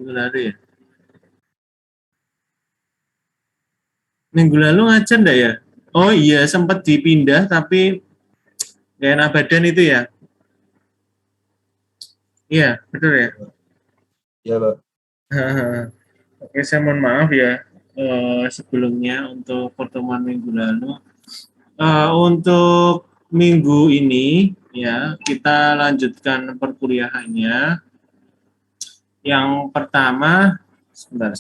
minggu lalu ya. Minggu lalu ngajar enggak ya? Oh iya, sempat dipindah tapi gak enak badan itu ya. Iya, betul ya. Iya, Pak. Oke, saya mohon maaf ya sebelumnya untuk pertemuan minggu lalu. Untuk minggu ini ya kita lanjutkan perkuliahannya. Yang pertama, sebentar.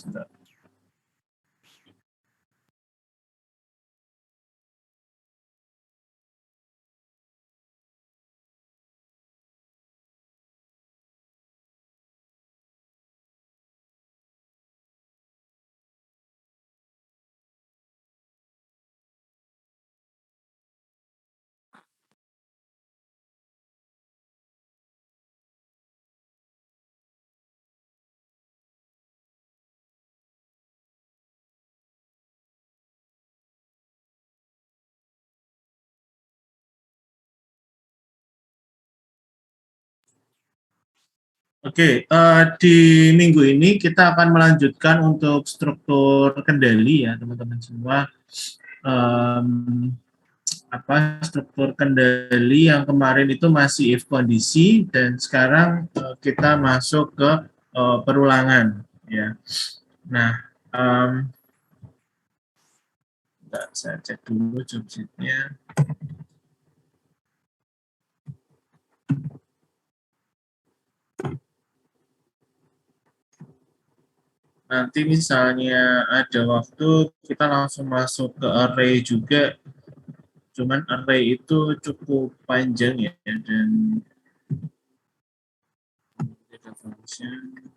Oke, di minggu ini kita akan melanjutkan untuk struktur kendali ya teman-teman semua. Um, struktur kendali yang kemarin itu masih if kondisi dan sekarang kita masuk ke perulangan ya. Nah, saya cek dulu job sheet-nya. Nanti misalnya ada waktu kita langsung masuk ke array juga. Cuman array itu cukup panjang ya dan data function.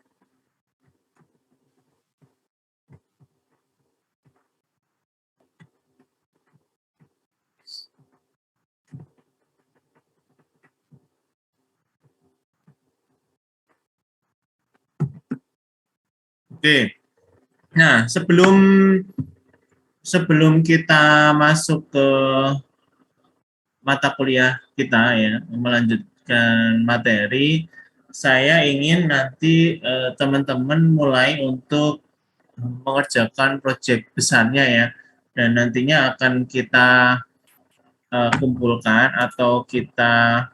Oke. Nah, sebelum kita masuk ke mata kuliah kita ya, melanjutkan materi, saya ingin nanti teman-teman mulai untuk mengerjakan proyek besarnya ya, dan nantinya akan kita kumpulkan atau kita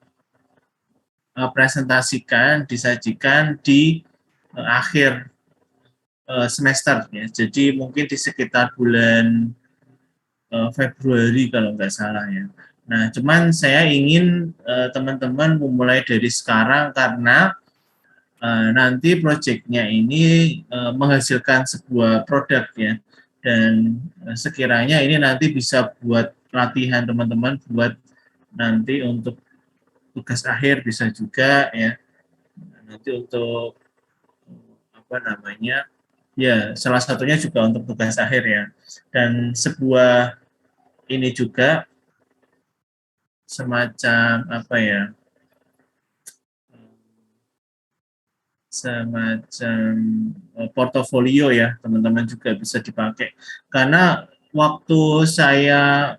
presentasikan, disajikan di akhir semester ya. Jadi mungkin di sekitar bulan Februari kalau nggak salah ya. Nah, cuman saya ingin teman-teman memulai dari sekarang karena nanti proyeknya ini menghasilkan sebuah produk ya. Dan sekiranya ini nanti bisa buat latihan teman-teman buat nanti untuk tugas akhir bisa juga ya. Nanti untuk apa namanya? Ya, salah satunya juga untuk tugas akhir ya. Dan sebuah ini juga semacam apa ya, semacam portofolio ya teman-teman juga bisa dipakai karena waktu saya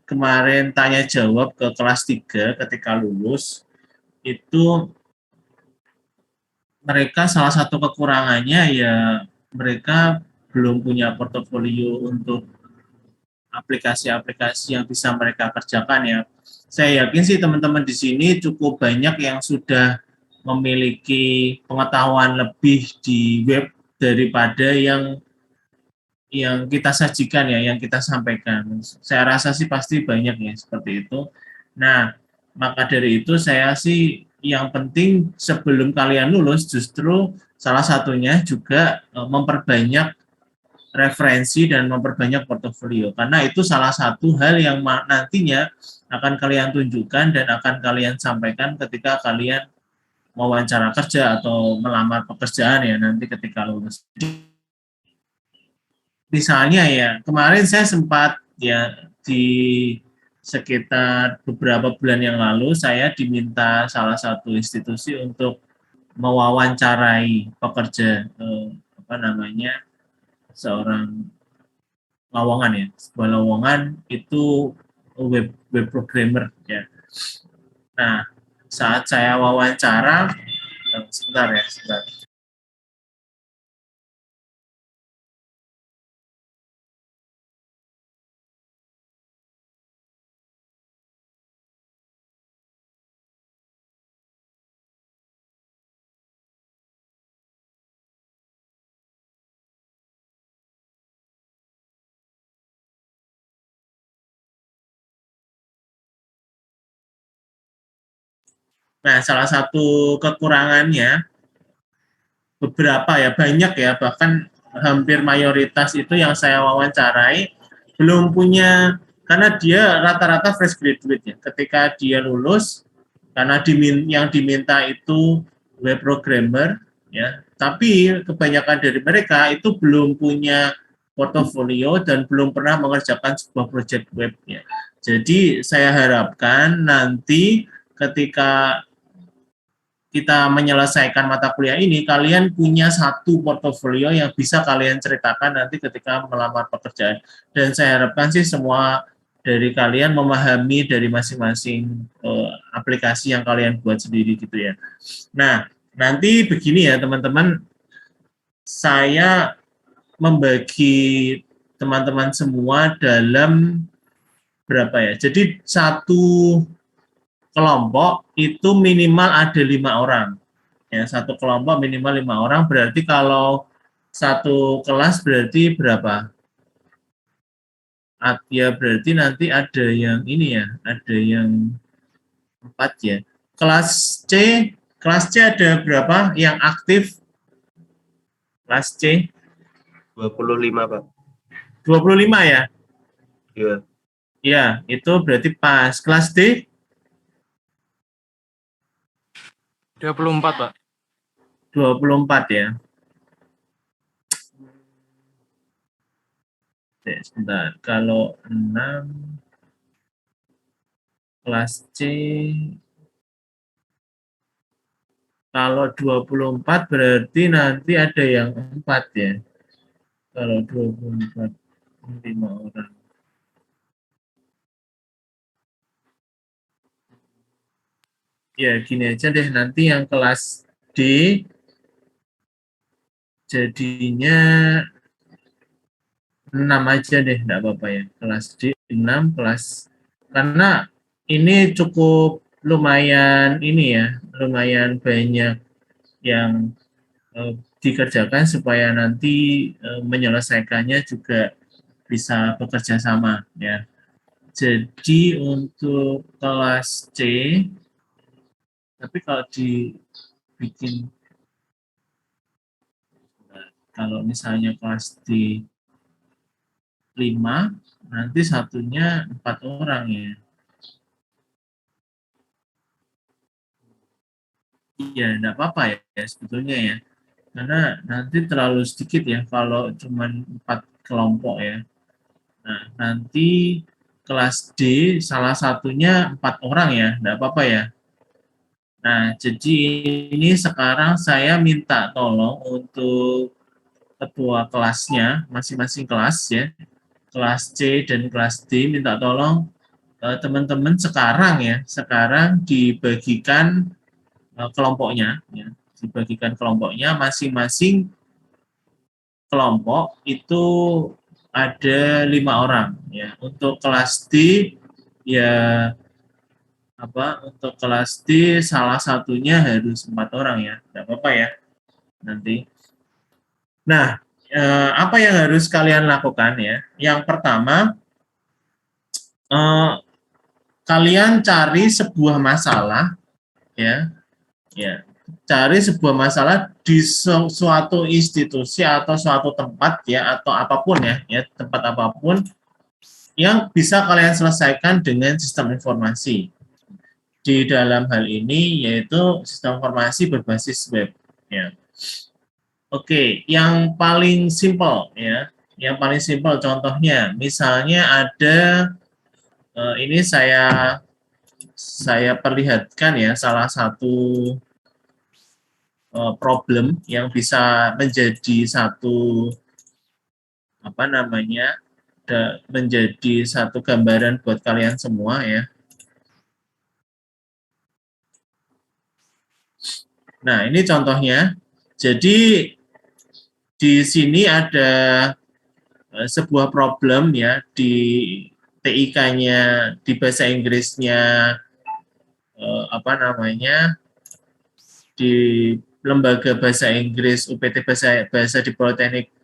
kemarin tanya jawab ke kelas 3 ketika lulus itu mereka salah satu kekurangannya ya mereka belum punya portofolio untuk aplikasi-aplikasi yang bisa mereka kerjakan ya. Saya yakin sih teman-teman di sini cukup banyak yang sudah memiliki pengetahuan lebih di web daripada yang kita sajikan ya, yang kita sampaikan. Saya rasa sih pasti banyak ya seperti itu. Nah, maka dari itu saya sih yang penting sebelum kalian lulus justru salah satunya juga memperbanyak referensi dan memperbanyak portofolio karena itu salah satu hal yang nantinya akan kalian tunjukkan dan akan kalian sampaikan ketika kalian wawancara kerja atau melamar pekerjaan ya nanti ketika lulus. Misalnya ya kemarin saya sempat ya di sekitar beberapa bulan yang lalu saya diminta salah satu institusi untuk mewawancarai pekerja apa namanya seorang lowongan ya, sebuah lowongan itu web programmer ya. Nah, saat saya wawancara, sebentar ya, sebentar. Nah, salah satu kekurangannya beberapa ya, banyak ya, bahkan hampir mayoritas itu yang saya wawancarai belum punya, karena dia rata-rata fresh graduate ya. Ketika dia lulus, karena yang diminta itu web programmer ya, tapi kebanyakan dari mereka itu belum punya portofolio dan belum pernah mengerjakan sebuah project web ya. Jadi saya harapkan nanti ketika kita menyelesaikan mata kuliah ini, kalian punya satu portofolio yang bisa kalian ceritakan nanti ketika melamar pekerjaan. Dan saya harapkan sih semua dari kalian memahami dari masing-masing aplikasi yang kalian buat sendiri gitu ya. Nah, nanti begini ya teman-teman, saya membagi teman-teman semua dalam berapa ya? Jadi satu kelompok itu minimal ada 5 orang. Ya, satu kelompok minimal 5 orang, berarti kalau satu kelas berarti berapa? Ya berarti nanti ada yang ini ya, ada yang 4 ya. Kelas C ada berapa yang aktif? Kelas C 25, Pak. 25 ya? Iya. Ya, itu berarti pas. Kelas D 24, Pak. 24 ya. Sebentar, kalau 6 kelas C, kalau 24 berarti nanti ada yang 4 ya. Kalau 24, 5 orang. Ya, gini aja deh, nanti yang kelas D jadinya 6 aja deh, enggak apa-apa ya. Kelas D 6, karena ini cukup lumayan ini ya, lumayan banyak yang dikerjakan supaya nanti menyelesaikannya juga bisa bekerja sama ya. Jadi untuk kelas C, tapi kalau dibikin, kalau misalnya kelas D 5, nanti satunya 4 orang ya. Iya, enggak apa-apa ya sebetulnya ya. Karena nanti terlalu sedikit ya kalau cuma 4 kelompok ya. Nah, nanti kelas D salah satunya 4 orang ya, enggak apa-apa ya. Nah, jadi ini sekarang saya minta tolong untuk ketua kelasnya, masing-masing kelas ya, kelas C dan kelas D, minta tolong teman-teman sekarang dibagikan kelompoknya, ya, dibagikan kelompoknya, masing-masing kelompok itu ada 5 orang ya. Untuk kelas D ya untuk kelas D salah satunya harus 4 orang ya, tidak apa-apa ya nanti. Nah, apa yang harus kalian lakukan ya? Yang pertama, kalian cari sebuah masalah ya, cari sebuah masalah di suatu institusi atau suatu tempat ya, atau apapun ya tempat apapun yang bisa kalian selesaikan dengan sistem informasi. Di dalam hal ini yaitu sistem informasi berbasis web ya. Oke, yang paling simpel ya, yang paling simpel contohnya misalnya ada ini saya perlihatkan ya salah satu problem yang bisa menjadi satu menjadi satu gambaran buat kalian semua ya. Nah, ini contohnya. Jadi di sini ada sebuah problem ya di TIK-nya, di bahasa Inggrisnya di Lembaga Bahasa Inggris UPT Bahasa di Politeknik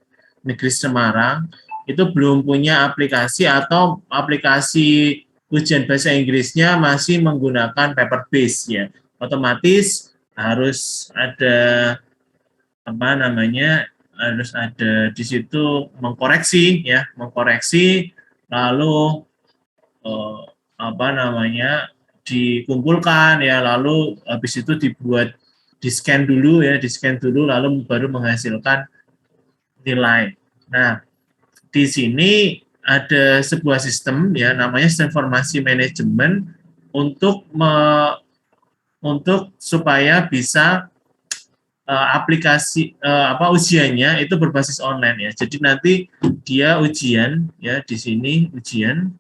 Negeri Semarang itu belum punya aplikasi atau aplikasi ujian bahasa Inggrisnya masih menggunakan paper base ya. otomatis harus ada harus ada di situ mengkoreksi lalu dikumpulkan ya, lalu habis itu di scan dulu lalu baru menghasilkan nilai. Nah, di sini ada sebuah sistem ya, namanya sistem informasi manajemen untuk supaya bisa ujiannya itu berbasis online ya. Jadi nanti dia ujian ya, di sini ujian.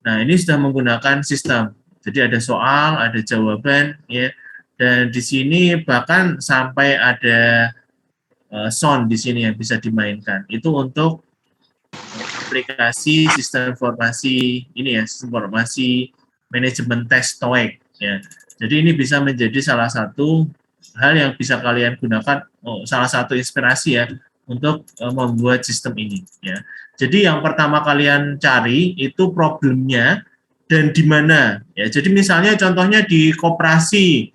Nah, ini sudah menggunakan sistem. Jadi ada soal, ada jawaban ya. Dan di sini bahkan sampai ada sound di sini yang bisa dimainkan. Itu untuk aplikasi sistem informasi ini ya, sistem informasi manajemen tes TOEIC ya. Jadi ini bisa menjadi salah satu hal yang bisa kalian gunakan, salah satu inspirasi ya untuk membuat sistem ini ya. Jadi yang pertama kalian cari itu problemnya dan di mana ya. Jadi misalnya contohnya di koperasi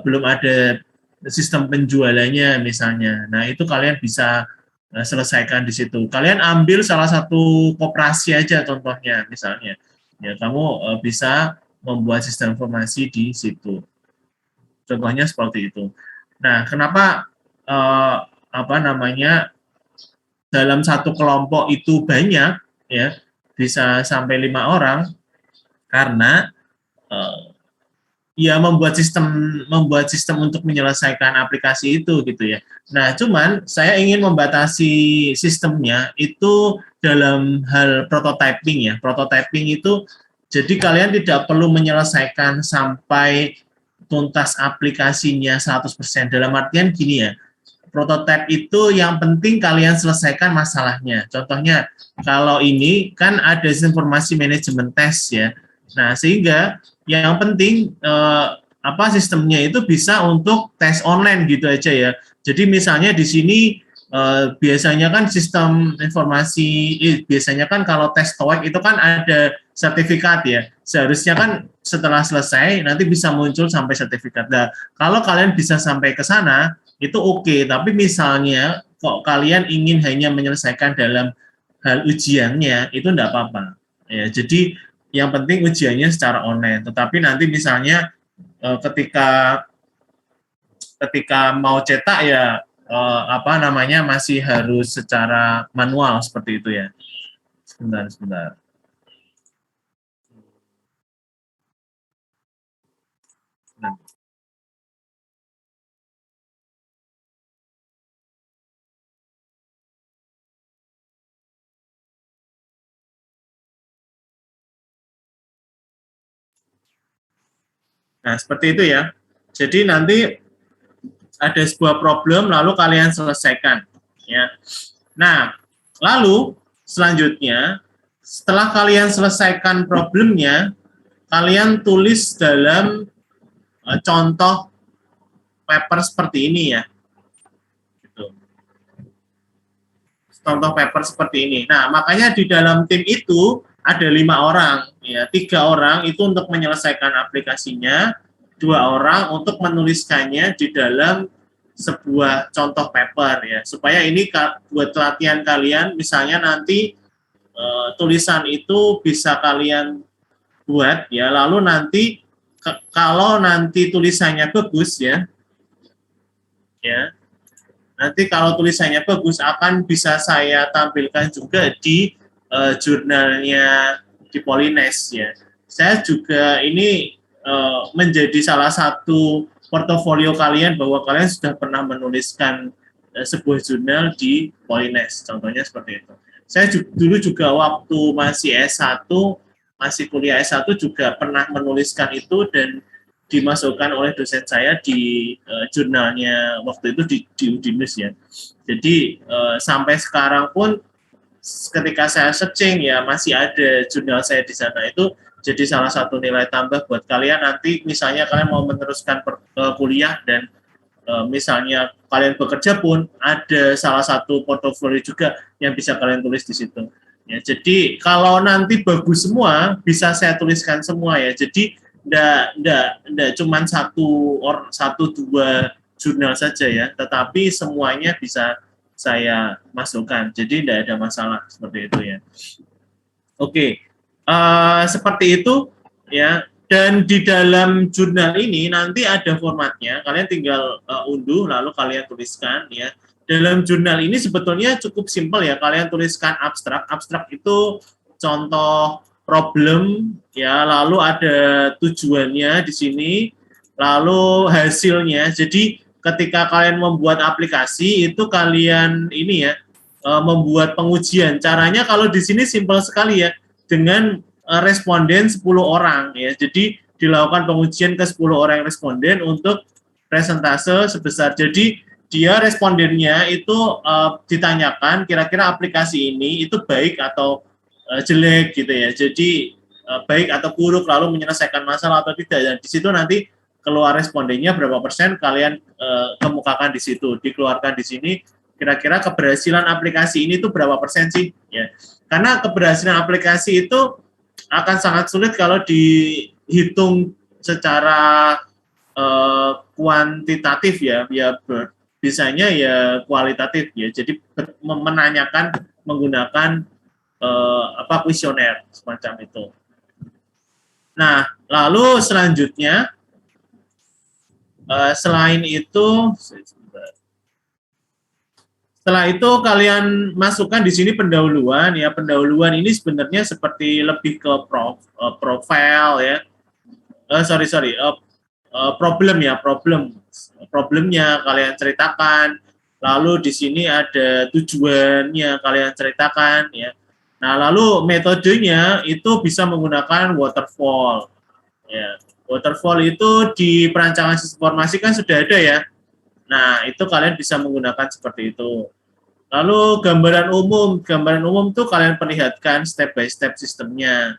belum ada sistem penjualannya misalnya. Nah, itu kalian bisa selesaikan di situ. Kalian ambil salah satu koperasi aja contohnya misalnya. Ya, kamu bisa membuat sistem informasi di situ. Contohnya seperti itu. Nah, kenapa dalam satu kelompok itu banyak ya, bisa sampai 5 orang karena ya membuat sistem untuk menyelesaikan aplikasi itu gitu ya. Nah, cuman saya ingin membatasi sistemnya itu dalam hal prototyping ya. Prototyping itu jadi kalian tidak perlu menyelesaikan sampai tuntas aplikasinya 100%. Dalam artian gini ya, prototype itu yang penting kalian selesaikan masalahnya. Contohnya, kalau ini kan ada informasi manajemen tes ya. Nah, sehingga yang penting sistemnya itu bisa untuk tes online gitu aja ya. Jadi misalnya di sini biasanya kan sistem informasi, biasanya kan kalau tes TOEIC itu kan ada sertifikat ya. Seharusnya kan setelah selesai nanti bisa muncul sampai sertifikat. Nah, kalau kalian bisa sampai ke sana itu oke. Tapi misalnya kok kalian ingin hanya menyelesaikan dalam hal ujiannya itu enggak apa-apa. Ya, jadi yang penting ujiannya secara online. Tetapi nanti misalnya ketika mau cetak ya masih harus secara manual seperti itu ya. Sebentar. Nah, seperti itu ya. Jadi nanti ada sebuah problem lalu kalian selesaikan ya. Nah, lalu selanjutnya setelah kalian selesaikan problemnya, kalian tulis dalam contoh paper seperti ini ya. Gitu. Contoh paper seperti ini. Nah, makanya di dalam tim itu ada 5 orang, ya 3 orang itu untuk menyelesaikan aplikasinya, 2 orang untuk menuliskannya di dalam sebuah contoh paper ya, supaya ini buat latihan kalian, misalnya nanti tulisan itu bisa kalian buat ya, lalu nanti kalau nanti tulisannya bagus ya, nanti kalau tulisannya bagus akan bisa saya tampilkan juga di jurnalnya di Polines ya. Saya juga ini menjadi salah satu portofolio kalian bahwa kalian sudah pernah menuliskan sebuah jurnal di Polines, contohnya seperti itu. Saya dulu juga waktu masih S1, masih kuliah S1 juga pernah menuliskan itu dan dimasukkan oleh dosen saya di jurnalnya waktu itu di Udinus ya. Jadi sampai sekarang pun ketika saya searching ya masih ada jurnal saya di sana, itu jadi salah satu nilai tambah buat kalian nanti misalnya kalian mau meneruskan kuliah dan misalnya kalian bekerja pun ada salah satu portofolio juga yang bisa kalian tulis di situ. Ya, jadi kalau nanti bagus semua bisa saya tuliskan semua ya. Jadi Nggak cuman satu dua jurnal saja ya, tetapi semuanya bisa saya masukkan. Jadi tidak ada masalah seperti itu ya. Oke, seperti itu ya. Dan di dalam jurnal ini nanti ada formatnya. Kalian tinggal unduh lalu kalian tuliskan ya. Dalam jurnal ini sebetulnya cukup simpel ya. Kalian tuliskan abstrak. Abstrak itu contoh problem ya. Lalu ada tujuannya di sini. Lalu hasilnya. Jadi ketika kalian membuat aplikasi itu kalian ini ya, membuat pengujian. Caranya kalau di sini simpel sekali ya, dengan responden 10 orang ya. Jadi dilakukan pengujian ke 10 orang responden untuk presentase sebesar. Jadi dia respondennya itu ditanyakan kira-kira aplikasi ini itu baik atau jelek gitu ya. Jadi baik atau buruk, lalu menyelesaikan masalah atau tidak. Dan di situ nanti keluar respondennya berapa persen, kalian kemukakan di situ, dikeluarkan di sini. Kira-kira keberhasilan aplikasi ini tuh berapa persen sih ya. Karena keberhasilan aplikasi itu akan sangat sulit kalau dihitung secara kuantitatif ya, bisanya ya kualitatif ya. Jadi menanyakan menggunakan kuesioner semacam itu. Nah, lalu selanjutnya selain itu, setelah itu kalian masukkan di sini pendahuluan ya. Pendahuluan ini sebenarnya seperti lebih ke profile ya. Problem ya, problemnya kalian ceritakan. Lalu di sini ada tujuannya kalian ceritakan ya. Nah, lalu metodenya itu bisa menggunakan waterfall ya. Waterfall itu di perancangan sistem informasi kan sudah ada ya. Nah, itu kalian bisa menggunakan seperti itu. Lalu gambaran umum tuh kalian perlihatkan step by step sistemnya.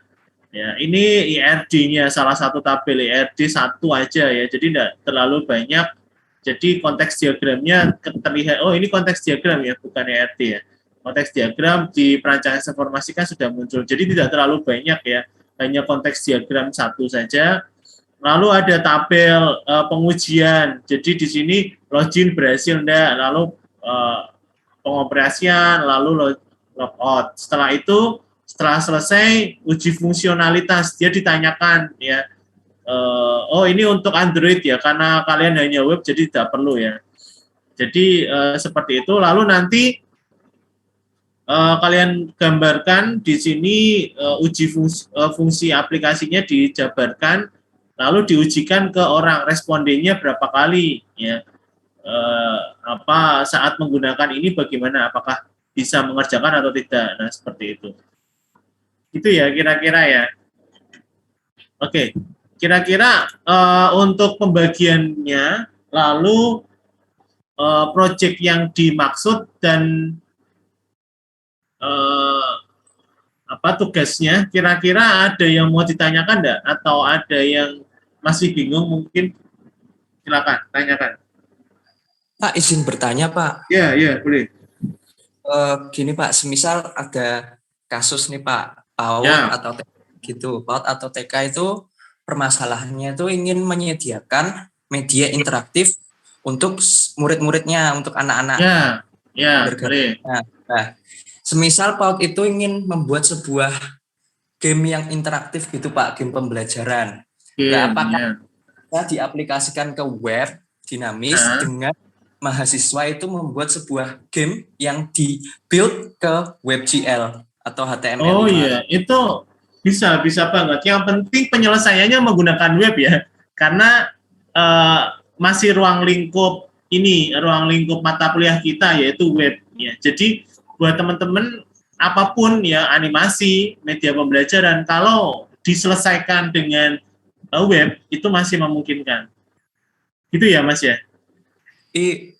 Ya, ini IRD-nya, salah satu tabel IRD satu aja ya, jadi tidak terlalu banyak. Jadi konteks diagramnya terlihat, oh ini konteks diagram ya, bukan IRD ya. Konteks diagram di perancangan informasi kan sudah muncul, jadi tidak terlalu banyak ya, hanya konteks diagram satu saja. Lalu ada tabel pengujian. Jadi di sini login berhasil enggak, lalu pengoperasian, lalu logout. Setelah itu, setelah selesai uji fungsionalitas, dia ditanyakan ya, oh ini untuk Android ya, karena kalian hanya web jadi tidak perlu ya. Jadi seperti itu. Lalu nanti kalian gambarkan di sini uji fungsi aplikasinya dijabarkan, lalu diujikan ke orang, respondennya berapa kali ya, saat menggunakan ini bagaimana, apakah bisa mengerjakan atau tidak. Nah, seperti itu ya kira-kira ya. Oke, kira-kira untuk pembagiannya, lalu proyek yang dimaksud dan tugasnya, kira-kira ada yang mau ditanyakan enggak? Atau ada yang masih bingung mungkin? Silakan, tanyakan. Pak, izin bertanya, Pak. Ya, boleh. Gini, Pak, semisal ada kasus nih, Pak, PAUD atau TK gitu. PAUD atau TK itu permasalahannya itu ingin menyediakan media interaktif untuk murid-muridnya, untuk anak-anak. Ya, boleh. Nah, semisal PAUD itu ingin membuat sebuah game yang interaktif gitu, Pak, game pembelajaran. Nah, apakah bisa diaplikasikan ke web dinamis dengan mahasiswa itu membuat sebuah game yang di-build ke WebGL atau HTML? Oh iya, itu bisa banget. Yang penting penyelesaiannya menggunakan web ya, karena masih ruang lingkup mata kuliah kita yaitu web ya. Jadi buat teman-teman apapun ya, animasi, media pembelajaran, kalau diselesaikan dengan web itu masih memungkinkan. Gitu ya, Mas ya?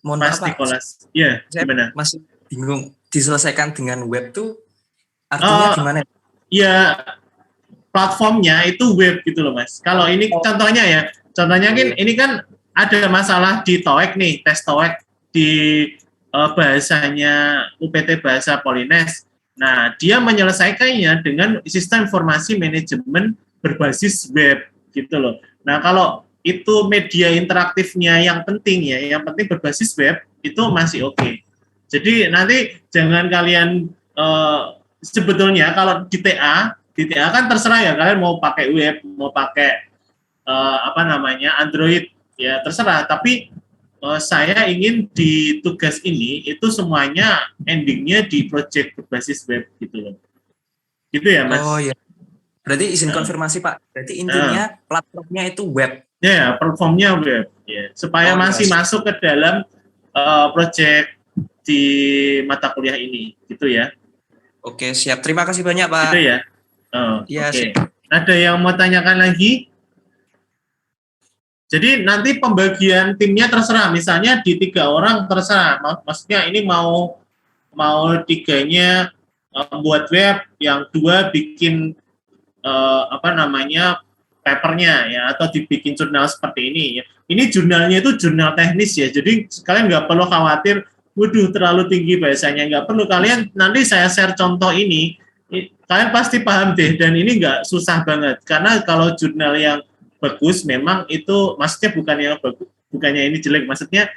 Mohon maaf, Pak. Nicholas. Ya, gimana? Masih bingung, diselesaikan dengan web tuh artinya gimana? Ya, platformnya itu web gitu loh, Mas. Kalau ini contohnya kan ini kan ada masalah di TOEIC nih, tes TOEIC di bahasanya UPT Bahasa Polines. Nah, dia menyelesaikannya dengan sistem informasi manajemen berbasis web. gitu loh. Nah, kalau itu media interaktifnya yang penting ya, yang penting berbasis web, itu masih oke. Jadi nanti jangan kalian sebetulnya kalau di TA kan terserah ya, kalian mau pakai web, mau pakai Android, ya terserah. Tapi saya ingin di tugas ini itu semuanya endingnya di project berbasis web gitu loh. Gitu ya, Mas? Oh ya. Berarti izin konfirmasi Pak. Berarti intinya platformnya itu web. Ya, platformnya web. Ya. Supaya masih masuk ke dalam project di mata kuliah ini, gitu ya. Oke, siap. Terima kasih banyak Pak. Gitu ya. Oke. Ada yang mau tanyakan lagi? Jadi nanti pembagian timnya terserah. Misalnya di 3 orang terserah. Maksudnya ini mau 3-nya buat web, yang 2 bikin papernya ya, atau dibikin jurnal seperti ini ya. Ini jurnalnya itu jurnal teknis ya. Jadi kalian nggak perlu khawatir, waduh terlalu tinggi bahasanya, nggak perlu. Kalian nanti saya share contoh ini, kalian pasti paham deh, dan ini nggak susah banget. Karena kalau jurnal yang bagus memang itu, maksudnya bukannya ini jelek, maksudnya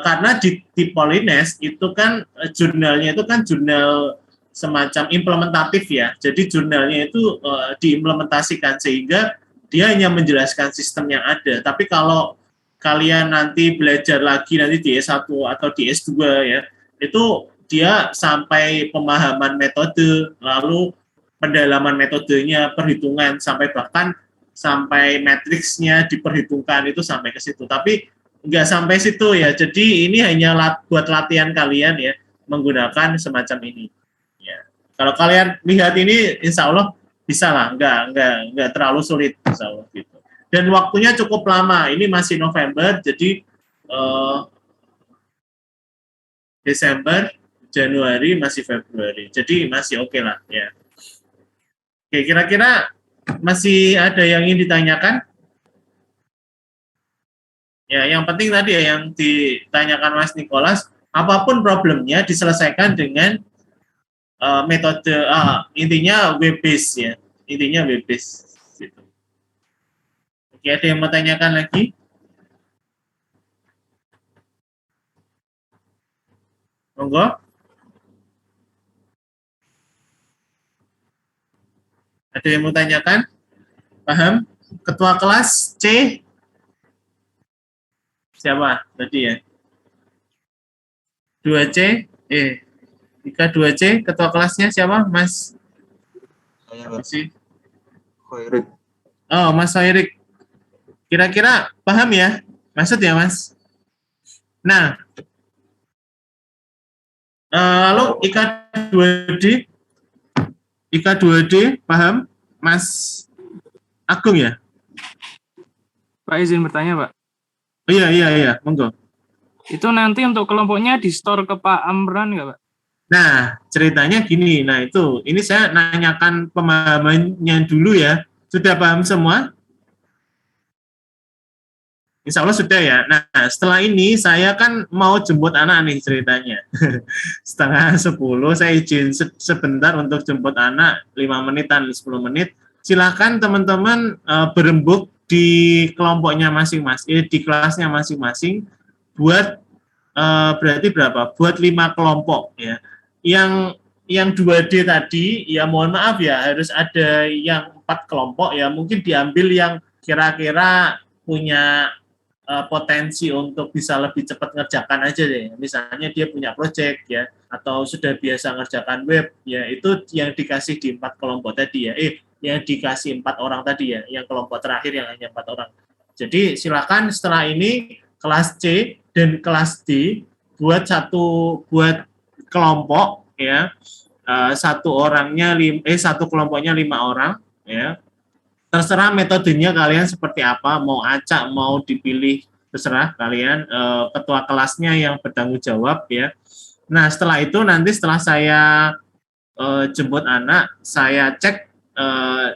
karena di Polines itu kan jurnalnya itu kan jurnal semacam implementatif ya. Jadi jurnalnya itu diimplementasikan sehingga dia hanya menjelaskan sistem yang ada. Tapi kalau kalian nanti belajar lagi nanti di S1 atau di S2 ya, itu dia sampai pemahaman metode, lalu pendalaman metodenya, perhitungan, sampai bahkan sampai matriksnya diperhitungkan, itu sampai ke situ. Tapi nggak sampai situ ya. Jadi ini hanya buat latihan kalian ya, menggunakan semacam ini. Ya. Kalau kalian lihat ini, insya Allah bisa lah, nggak terlalu sulit, insya Allah gitu. Dan waktunya cukup lama. Ini masih November, jadi Desember, Januari, masih Februari. Jadi masih oke lah ya. Oke, kira-kira masih ada yang ingin ditanyakan? Ya, yang penting tadi ya yang ditanyakan Mas Nicholas, apapun problemnya diselesaikan dengan metode intinya web based ya. Intinya web based gitu. Oke, ada yang mau tanyakan lagi? Monggo. Ada yang mau tanyakan? Paham? Ketua kelas C? Siapa tadi ya? 2C? Ika 2C, ketua kelasnya siapa? Mas? Saya Apa sih? Khairik. Oh, Mas Khairik. Kira-kira paham ya? Maksud ya, Mas? Nah, lalu Ika 2D? Ika 2D, paham? Mas Agung ya? Pak izin bertanya Pak. Oh, iya, monggo. Itu nanti untuk kelompoknya di store ke Pak Amran nggak Pak? Nah, ceritanya gini. Nah, ini saya nanyakan pemahamannya dulu ya. Sudah paham semua? Insya Allah sudah ya. Nah, setelah ini saya kan mau jemput anak nih ceritanya. 9:30 saya izin sebentar untuk jemput anak, 5 menitan, 10 menit. Silakan teman-teman berembuk di kelompoknya masing-masing, di kelasnya masing-masing, buat berarti berapa? Buat 5 kelompok ya. Yang 2D tadi, ya mohon maaf ya, harus ada yang 4 kelompok ya. Mungkin diambil yang kira-kira punya potensi untuk bisa lebih cepat ngerjakan aja deh. Misalnya dia punya project ya, atau sudah biasa ngerjakan web ya, itu yang dikasih di 4 kelompok tadi ya. Yang dikasih 4 orang tadi ya, yang kelompok terakhir yang hanya 4 orang. Jadi silakan setelah ini kelas C dan kelas D buat kelompok ya, satu kelompoknya 5 orang ya. Terserah metodenya kalian seperti apa, mau acak, mau dipilih, terserah kalian. Ketua kelasnya yang bertanggung jawab ya. Nah, setelah itu nanti setelah saya jemput anak, saya cek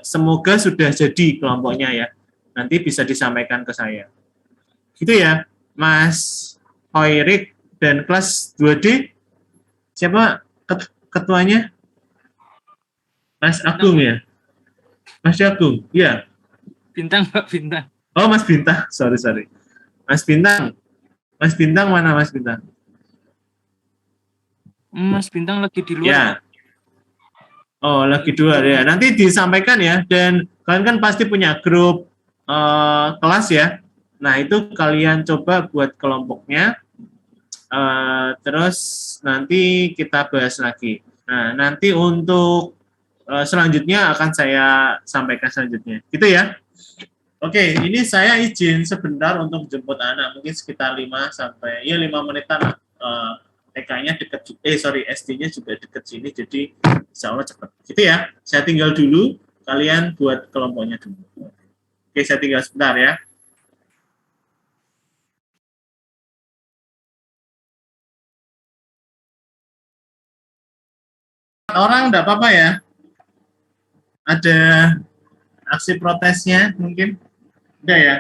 semoga sudah jadi kelompoknya ya. Nanti bisa disampaikan ke saya. Gitu ya, Mas Khairik. Dan kelas 2D, siapa ketuanya? Mas Agung ya? Mas Agung, ya. Bintang, Pak, Bintang. Oh, Mas Bintang. Sorry. Mas Bintang. Mas Bintang mana Mas Bintang? Mas Bintang lagi di luar, Ya. Pak. Oh, lagi dua ya. Nanti disampaikan ya. Dan kalian kan pasti punya grup kelas ya. Nah, itu kalian coba buat kelompoknya. Terus nanti kita bahas lagi. Nah, nanti untuk selanjutnya akan saya sampaikan selanjutnya. Gitu ya. Oke, ini saya izin sebentar untuk jemput anak, mungkin sekitar 5 sampai 5 menitan. TK-nya dekat, SD-nya juga dekat sini, jadi insya Allah cepat. Gitu ya, saya tinggal dulu, kalian buat kelompoknya dulu. Oke, saya tinggal sebentar ya. Orang enggak apa-apa ya? Ada aksi protesnya mungkin? Enggak ya?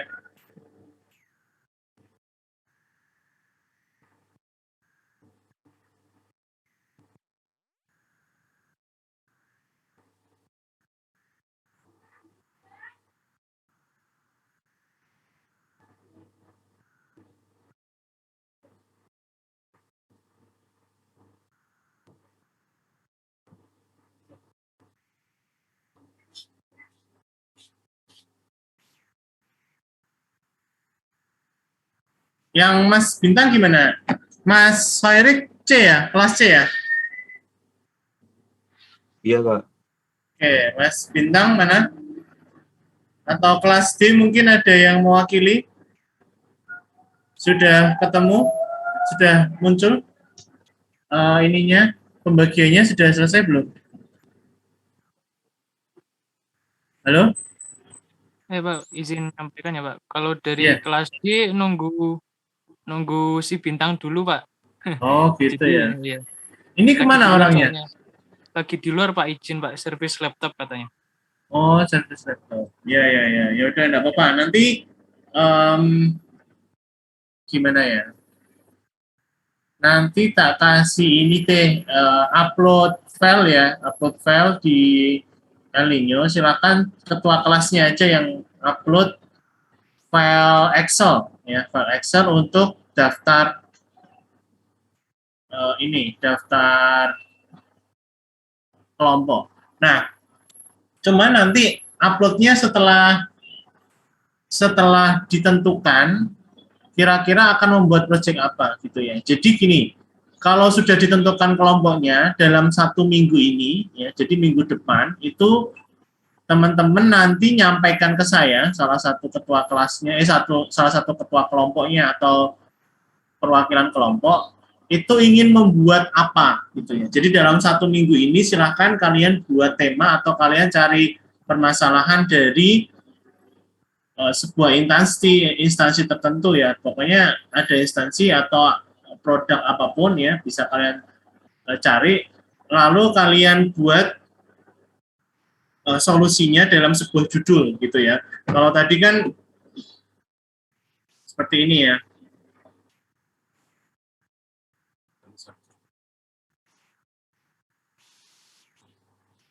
Yang Mas Bintang gimana? Mas Fairik C ya? Kelas C ya? Iya, Kak. Oke, Mas Bintang mana? Atau kelas D mungkin ada yang mewakili? Sudah ketemu? Sudah muncul? Ininya, pembagiannya sudah selesai belum? Halo? Pak, izin menyampaikan ya, Pak. Kalau dari Iya. kelas D nunggu si Bintang dulu, Pak. Oh, gitu Jadi, ya. iya. Ini Lagi kemana di luar orangnya? soalnya. Lagi di luar, Pak, izin, Pak, servis laptop katanya. Oh, servis laptop. Ya. Ya udah, enggak apa-apa. Nanti gimana ya? Nanti tak kasih ini deh, upload file ya, upload file di El Nino. Silakan ketua kelasnya aja yang upload file Excel ya, file Excel untuk daftar daftar kelompok. Nah, cuman nanti uploadnya setelah ditentukan kira-kira akan membuat project apa gitu ya. Jadi gini, kalau sudah ditentukan kelompoknya dalam 1 minggu ini ya, jadi minggu depan itu teman-teman nanti nyampaikan ke saya, salah satu ketua kelasnya, salah satu ketua kelompoknya atau perwakilan kelompok itu ingin membuat apa gitu ya. Jadi dalam 1 minggu ini silahkan kalian buat tema atau kalian cari permasalahan dari sebuah instansi tertentu ya. Pokoknya ada instansi atau produk apapun ya bisa kalian cari, lalu kalian buat solusinya dalam sebuah judul gitu ya. Kalau tadi kan seperti ini ya.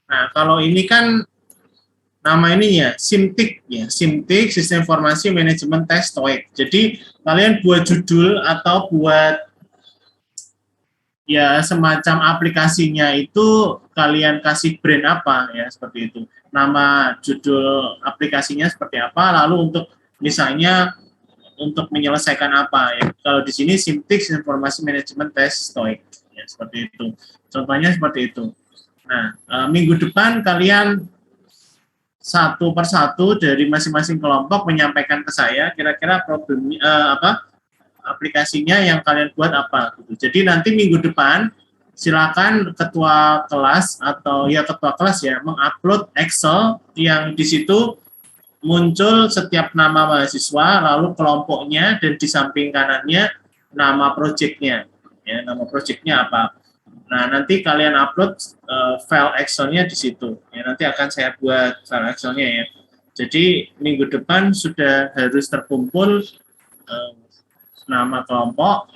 Nah, kalau ini kan nama ininya SIMTIK ya, SIMTIK Sistem Informasi Manajemen Tes TOEIC. Jadi kalian buat judul atau buat ya semacam aplikasinya itu kalian kasih brand apa ya, seperti itu. Nama judul aplikasinya seperti apa, lalu untuk misalnya untuk menyelesaikan apa ya. Kalau di sini SIMTIK Informasi Manajemen Tes TOEIC ya, seperti itu. Contohnya seperti itu. Nah, minggu depan kalian satu persatu dari masing-masing kelompok menyampaikan ke saya kira-kira problem aplikasinya yang kalian buat apa gitu. Jadi nanti minggu depan silakan ketua kelas atau ya ketua kelas ya mengupload Excel yang di situ muncul setiap nama mahasiswa lalu kelompoknya dan di samping kanannya nama proyeknya ya, nama proyeknya apa. Nah, nanti kalian upload file Excel-nya di situ. Ya, nanti akan saya buat file Excel-nya ya. Jadi minggu depan sudah harus terkumpul nama kelompok,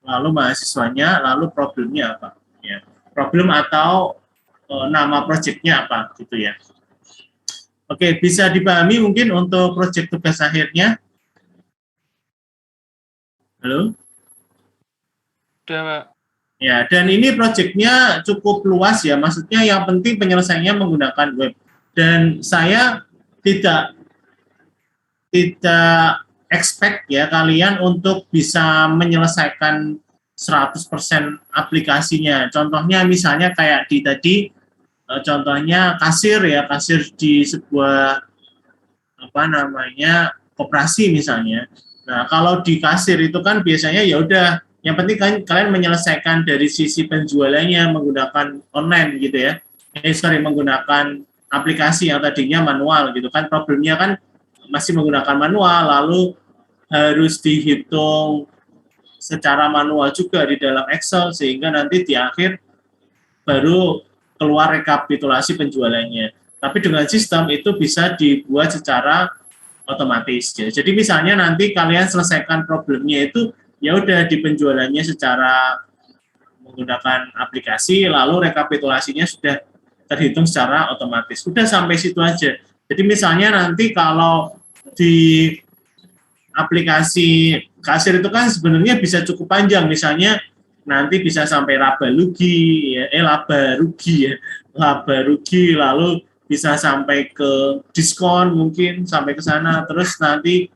lalu mahasiswanya, lalu problemnya apa. Ya. Problem atau nama proyeknya apa gitu ya. Oke, bisa dipahami mungkin untuk proyek tugas akhirnya? Halo? Udah, Pak. Ya, dan ini proyeknya cukup luas ya, maksudnya yang penting penyelesaiannya menggunakan web. Dan saya tidak expect ya kalian untuk bisa menyelesaikan 100% aplikasinya. Contohnya misalnya kayak di tadi, contohnya kasir ya, kasir di sebuah apa namanya koperasi misalnya. Nah, kalau di kasir itu kan biasanya ya udah yang penting kan kalian menyelesaikan dari sisi penjualannya menggunakan online gitu ya. Menggunakan aplikasi yang tadinya manual gitu kan. Problemnya kan masih menggunakan manual, lalu harus dihitung secara manual juga di dalam Excel sehingga nanti di akhir baru keluar rekapitulasi penjualannya. Tapi dengan sistem itu bisa dibuat secara otomatis. Jadi misalnya nanti kalian selesaikan problemnya itu ya udah di penjualannya secara menggunakan aplikasi, lalu rekapitulasinya sudah terhitung secara otomatis. Sudah sampai situ aja. Jadi misalnya nanti kalau di aplikasi kasir itu kan sebenarnya bisa cukup panjang, misalnya nanti bisa sampai laba rugi, laba rugi, lalu bisa sampai ke diskon mungkin sampai ke sana, terus nanti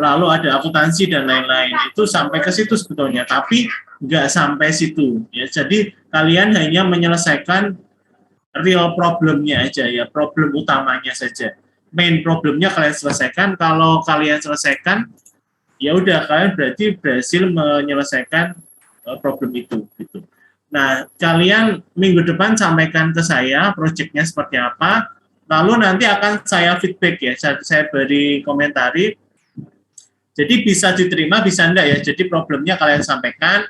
lalu ada akuntansi dan lain-lain itu sampai ke situ sebetulnya, tapi nggak sampai situ ya. Jadi kalian hanya menyelesaikan real problemnya aja ya, problem utamanya saja. Main problemnya kalian selesaikan. Kalau kalian selesaikan, ya udah kalian berarti berhasil menyelesaikan problem itu gitu. Nah, kalian minggu depan sampaikan ke saya proyeknya seperti apa, lalu nanti akan saya feedback ya, saya beri komentari. Jadi bisa diterima, bisa enggak ya. Jadi problemnya kalian sampaikan,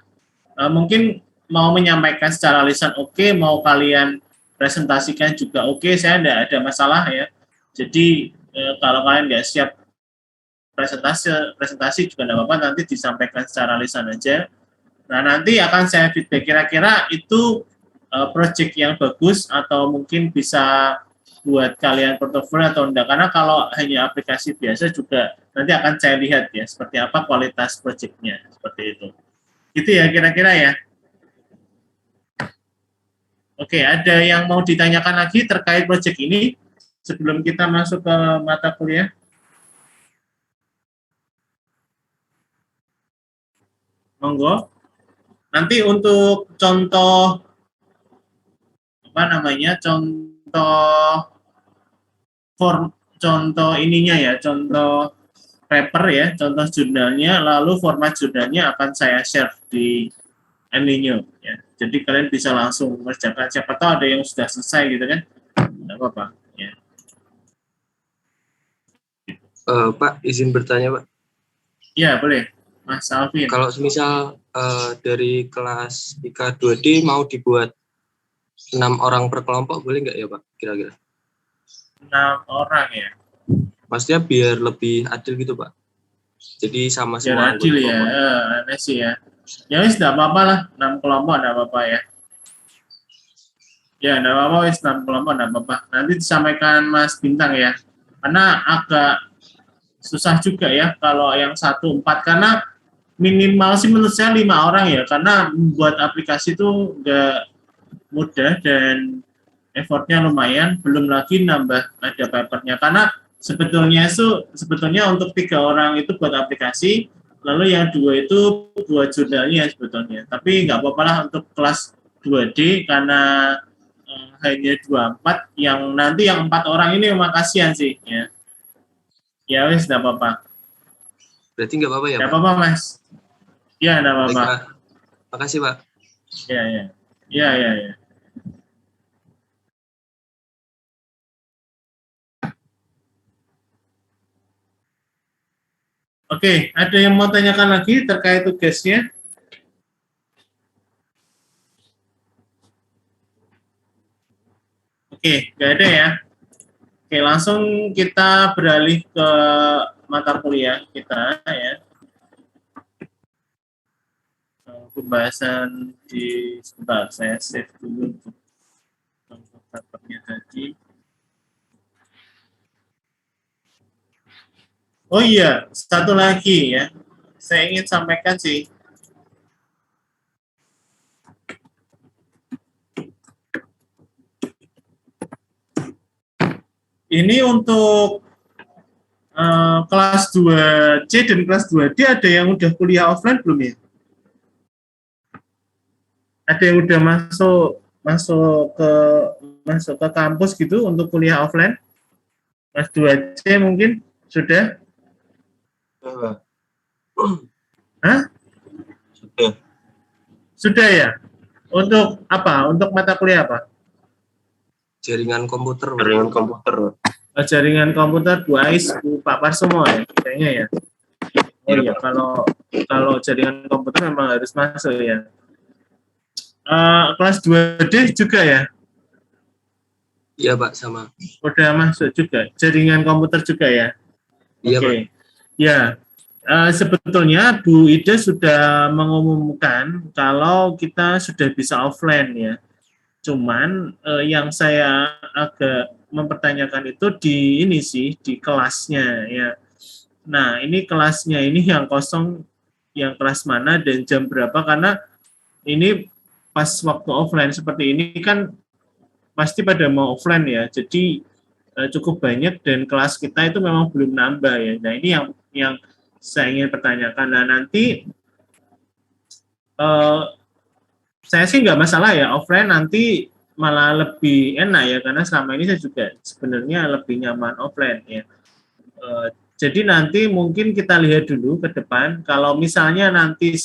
mungkin mau menyampaikan secara lisan oke, mau kalian presentasikan juga oke, saya enggak ada masalah ya. Jadi kalau kalian nggak siap presentasi juga enggak apa-apa, nanti disampaikan secara lisan aja. Nah, nanti akan saya feedback kira-kira itu project yang bagus atau mungkin bisa buat kalian portofolio atau enggak. Karena kalau hanya aplikasi biasa juga nanti akan saya lihat ya seperti apa kualitas projectnya, seperti itu. Gitu ya kira-kira ya. Oke, ada yang mau ditanyakan lagi terkait project ini sebelum kita masuk ke mata kuliah? Monggo. Nanti untuk contoh apa namanya? Contoh ininya ya, contoh paper ya, contoh jurnalnya, lalu format jurnalnya akan saya share di Enlinyo ya. Jadi kalian bisa langsung mengerjakan. Siapa tahu ada yang sudah selesai gitu kan? Tidak apa-apa ya. Pak, izin bertanya, Pak. Ya, boleh. Mas Alvin. Kalau misal dari kelas IK 2D mau dibuat 6 orang per kelompok, boleh nggak ya, Pak? Kira-kira. 6 orang ya. Maksudnya biar lebih adil gitu, Pak. Jadi sama semua. Biar adil ya. Aneh sih ya. Ya wis tidak apa-apa lah. 6 kelompok tidak apa-apa ya. Ya, tidak apa-apa wis 6 kelompok tidak apa-apa. Nanti disampaikan Mas Bintang ya. Karena agak susah juga ya kalau yang 1-4 karena minimal sih menurut saya 5 orang ya, karena membuat aplikasi itu nggak mudah dan effortnya lumayan, belum lagi nambah ada papernya, karena sebetulnya untuk 3 orang itu buat aplikasi, lalu yang 2 itu buat jurnalnya sebetulnya, tapi nggak apa-apa lah untuk kelas 2D karena hanya 24, yang nanti yang 4 orang ini memang kasihan sih ya. Ya wis nggak apa-apa. Berarti nggak apa-apa ya, Nggak Pak? apa-apa, Mas. Ya, nggak apa-apa. Baik, Pak. Makasih, Pak. Ya, ya. Ya, ya, ya. Oke, ada yang mau tanyakan lagi terkait tugasnya? Oke, nggak ada ya. Oke, langsung kita beralih ke mata kuliah kita ya. Pembahasan di sebentar, saya save dulu untuk papernya tadi. Oh iya, satu lagi ya. Saya ingin sampaikan sih. Ini untuk kelas 2C dan kelas 2D ada yang udah kuliah offline belum ya? Ada yang udah masuk ke kampus gitu untuk kuliah offline? Kelas 2C mungkin sudah? Sudah, Pak. Hah? Sudah. Sudah ya? Untuk apa? Untuk mata kuliah apa? Jaringan komputer, Pak. Jaringan komputer, Pak. Jaringan komputer Bu Ais, Bu Pak Parsomo ya, kayaknya ya. Oh iya, kalau jaringan komputer memang harus masuk ya. Kelas 2D juga ya? Iya, Pak, sama. Udah masuk juga, jaringan komputer juga ya? Iya, Oke. Pak. Ya, sebetulnya Bu Ida sudah mengumumkan kalau kita sudah bisa offline ya. Cuman yang saya agak mempertanyakan itu di ini sih, di kelasnya ya. Nah, ini kelasnya ini yang kosong, yang kelas mana dan jam berapa, karena ini pas waktu offline seperti ini kan pasti pada mau offline ya, jadi cukup banyak dan kelas kita itu memang belum nambah ya. Nah, ini yang saya ingin pertanyakan. Nah, nanti saya sih nggak masalah ya offline, nanti malah lebih enak ya, karena selama ini saya juga sebenarnya lebih nyaman offline ya. Jadi nanti mungkin kita lihat dulu ke depan, kalau misalnya nanti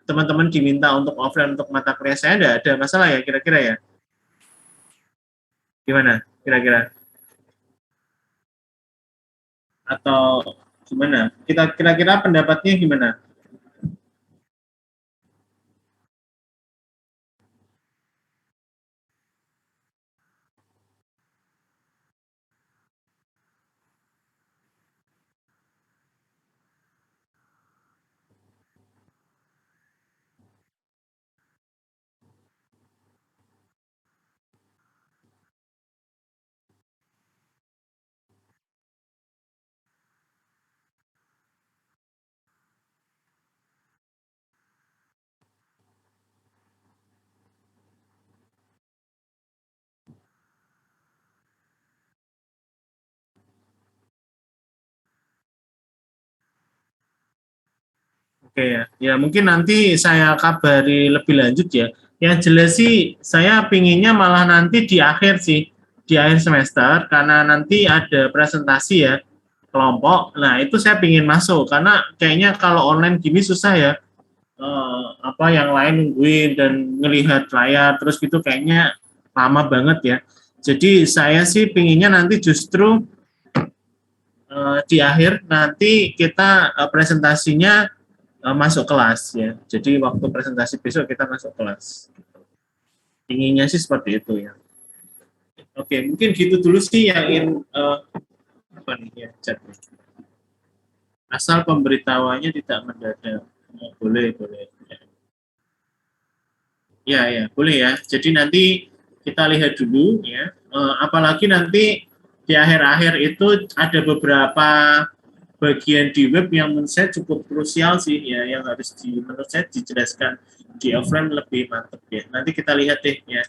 teman-teman diminta untuk offline untuk mata kuliah, saya nggak ada masalah ya kira-kira ya. Gimana kira-kira? Atau gimana? Kita kira-kira pendapatnya gimana? Oke ya, ya mungkin nanti saya kabari lebih lanjut ya. Yang jelas sih saya pinginnya malah nanti di akhir sih, di akhir semester, karena nanti ada presentasi ya kelompok. Nah itu saya pingin masuk, karena kayaknya kalau online gini susah ya. Apa yang lain nungguin dan ngelihat layar terus gitu kayaknya lama banget ya. Jadi saya sih pinginnya nanti justru di akhir nanti kita presentasinya masuk kelas ya. Jadi waktu presentasi besok kita masuk kelas. Inginnya sih seperti itu ya. Oke, mungkin gitu dulu sih yang ingin apa nih ya, chat. Asal pemberitahuannya tidak mendadak. Boleh, boleh. Ya, ya, boleh ya. Jadi nanti kita lihat dulu ya. Apalagi nanti di akhir-akhir itu ada beberapa bagian di web yang menurut saya cukup krusial sih ya, yang harus menurut saya dijelaskan di offline lebih mantap ya. Nanti kita lihat deh ya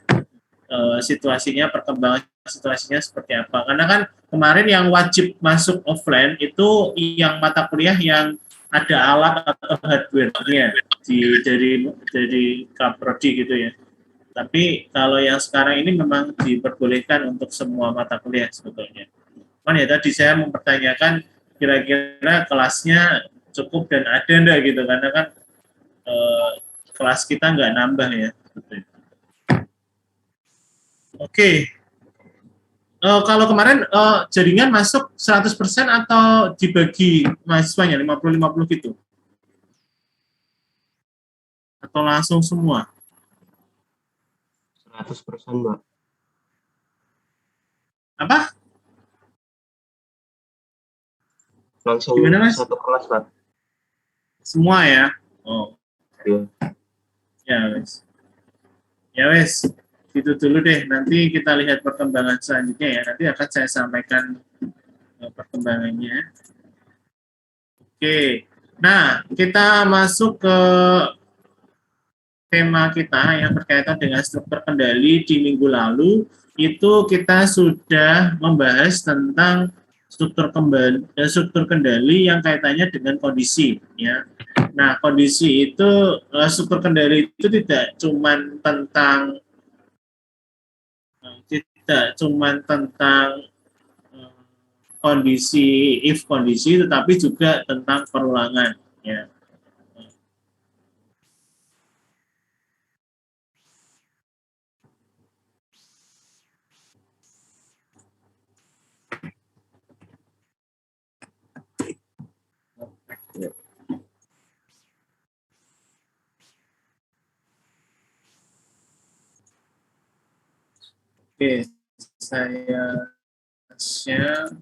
situasinya, perkembangan situasinya seperti apa. Karena kan kemarin yang wajib masuk offline itu yang mata kuliah yang ada alat atau hardware-nya dari Kaprodi gitu ya. Tapi kalau yang sekarang ini memang diperbolehkan untuk semua mata kuliah sebetulnya. Cuman ya tadi saya mempertanyakan kira-kira kelasnya cukup dan ada enggak gitu, karena kan kelas kita nggak nambah ya. Oke. Kalau kemarin jaringan masuk 100% atau dibagi mahasiswanya 50-50 gitu? Atau langsung semua? 100%, Mbak. Apa? Langsung Gimana, Mas? satu kelas, Pak. Semua ya? Oh, Iya. ya wes. Ya wes, gitu dulu deh. Nanti kita lihat perkembangan selanjutnya ya. Nanti akan saya sampaikan perkembangannya. Oke, nah kita masuk ke tema kita yang berkaitan dengan struktur kendali. Di minggu lalu itu kita sudah membahas tentang struktur kendali yang kaitannya dengan kondisi, ya. Nah, kondisi itu, struktur kendali itu tidak cuman tentang kondisi, if kondisi, tetapi juga tentang perulangan, ya. Oke, saya share.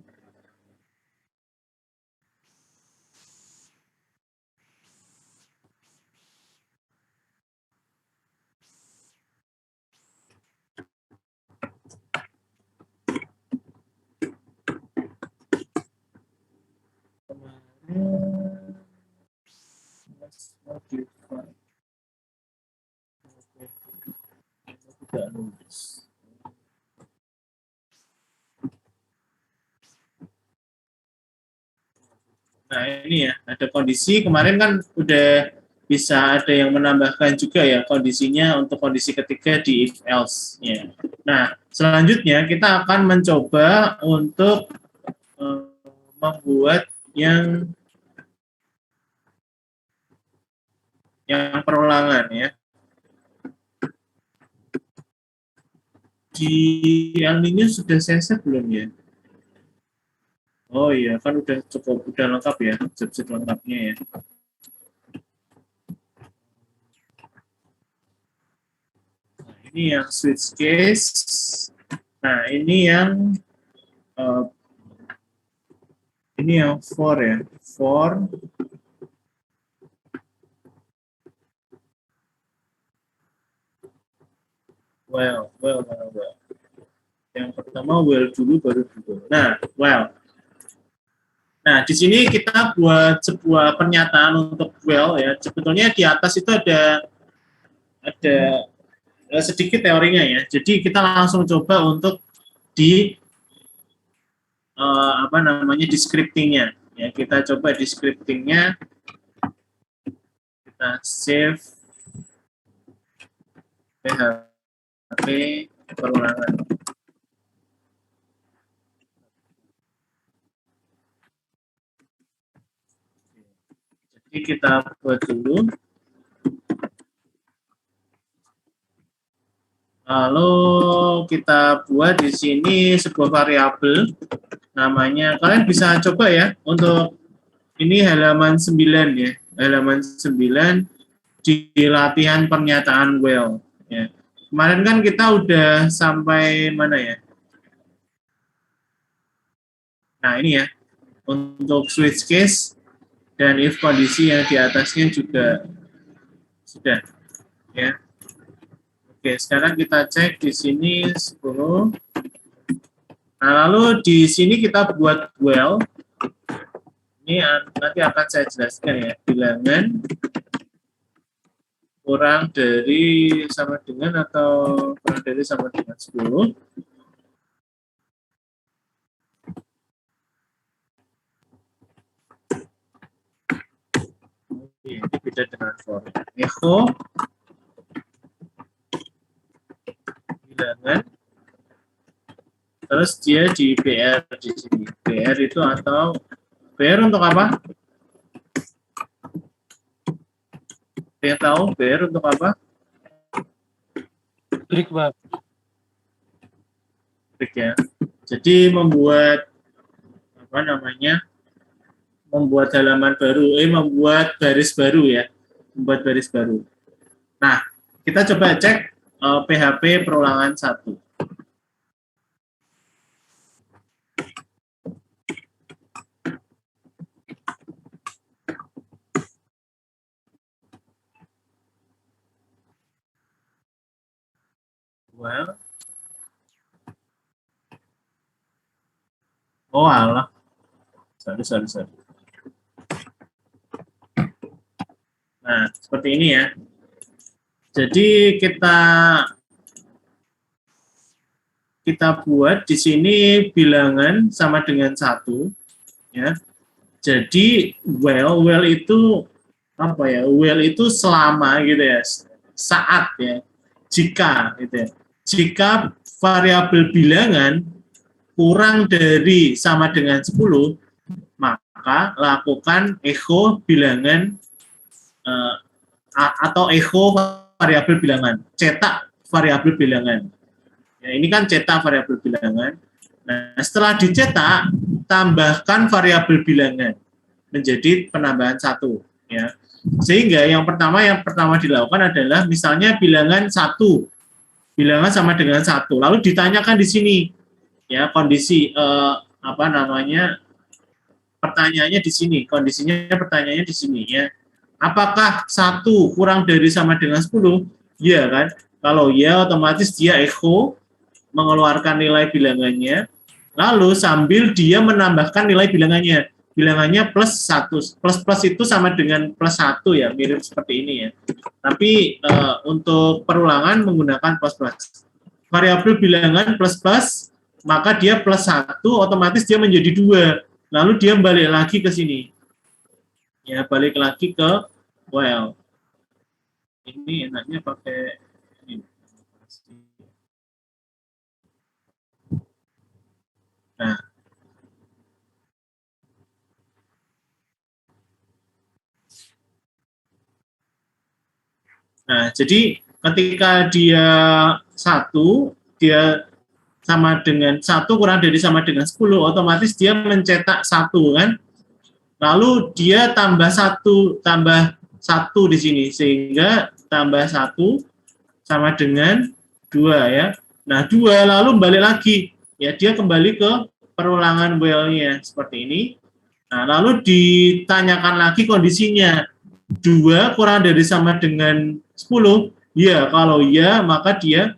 Tidak lulus. Nah, ini ya, ada kondisi, kemarin kan udah bisa ada yang menambahkan juga ya kondisinya untuk kondisi ketiga di if else, ya. Nah, selanjutnya kita akan mencoba untuk membuat yang perulangan, ya. Di El Nino sudah saya set belum ya? Oh iya, kan udah lengkap ya, zip lengkapnya ya. Nah, ini yang switch case. Nah, ini yang for ya, for well. Yang pertama well dulu baru dulu. Nah, well. Nah, di sini kita buat sebuah pernyataan untuk well ya. Sebetulnya di atas itu ada sedikit teorinya ya. Jadi kita langsung coba untuk di descriptingnya. Ya, kita coba descriptingnya. Kita save PHP perulangan. Jadi kita buat dulu. Lalu kita buat di sini sebuah variabel namanya, kalian bisa coba ya untuk ini halaman 9 ya. Halaman 9 di latihan pernyataan well ya. Kemarin kan kita udah sampai mana ya? Nah, ini ya. Untuk switch case dan if kondisi yang di atasnya juga sudah ya. Oke, sekarang kita cek di sini 10. Nah, lalu di sini kita buat well. Ini nanti akan saya jelaskan ya. Bilangan kurang dari sama dengan atau kurang dari sama dengan 10. Ini beda dengan for. Echo bilangan. Terus dia di BR di sini. BR itu atau BR untuk apa? Yang tahu BR untuk apa? Break, Pak. Break ya. Jadi membuat membuat halaman baru, membuat baris baru ya. Membuat baris baru. Nah, kita coba cek PHP perulangan 1. Well. Oh alah. Sorry. Nah, seperti ini ya. Jadi kita buat di sini bilangan sama dengan 1 ya. Jadi while itu apa ya? While itu selama gitu ya. Saat ya. Jika gitu ya. Jika variabel bilangan kurang dari sama dengan 10, maka lakukan echo bilangan atau echo variabel bilangan, cetak variabel bilangan. Ya, ini kan cetak variabel bilangan. Nah, setelah dicetak, tambahkan variabel bilangan menjadi penambahan 1. Ya. Sehingga yang pertama dilakukan adalah misalnya bilangan 1, bilangan sama dengan 1. Lalu ditanyakan di sini, ya kondisi pertanyaannya di sini, kondisinya pertanyaannya di sini ya. Apakah 1 kurang dari sama dengan 10? Ya kan? Kalau ya, otomatis dia echo mengeluarkan nilai bilangannya, lalu sambil dia menambahkan nilai bilangannya. Bilangannya plus 1. Plus itu sama dengan plus 1 ya, mirip seperti ini ya. Tapi untuk perulangan menggunakan plus. Variabel bilangan plus, maka dia plus 1, otomatis dia menjadi 2. Lalu dia balik lagi ke sini. Ya, balik lagi ke while. Ini enaknya pakai ini. Nah, jadi ketika dia 1, dia sama dengan 1 kurang dari sama dengan 10, otomatis dia mencetak 1 kan. Lalu dia tambah 1 di sini, sehingga tambah 1 sama dengan 2 ya. Nah, 2 lalu balik lagi. Ya, dia kembali ke perulangan while-nya seperti ini. Nah, lalu ditanyakan lagi kondisinya. 2 kurang dari sama dengan 10. Ya, kalau ya maka dia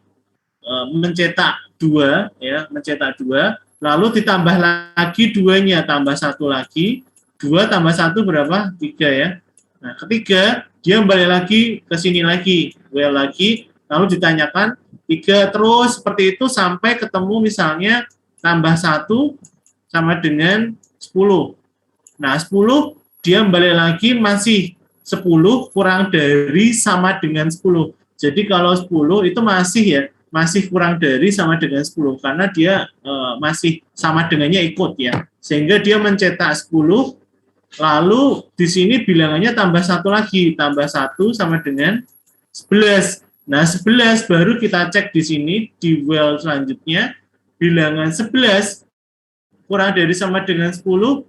mencetak 2 ya, mencetak 2, lalu ditambah lagi 2-nya, tambah 1 lagi. 2 tambah 1 berapa? 3 ya. Nah, ketiga dia kembali lagi ke sini lagi, while lagi, lalu ditanyakan 3 terus seperti itu sampai ketemu misalnya tambah 1 sama dengan 10. Nah, 10 dia kembali lagi masih 10 kurang dari sama dengan 10. Jadi kalau 10 itu masih kurang dari sama dengan 10 karena dia masih sama dengannya ikut ya. Sehingga dia mencetak 10, lalu di sini bilangannya tambah 1 lagi, tambah 1 sama dengan 11. Nah, 11 baru kita cek di sini di while selanjutnya, bilangan 11 kurang dari sama dengan 10,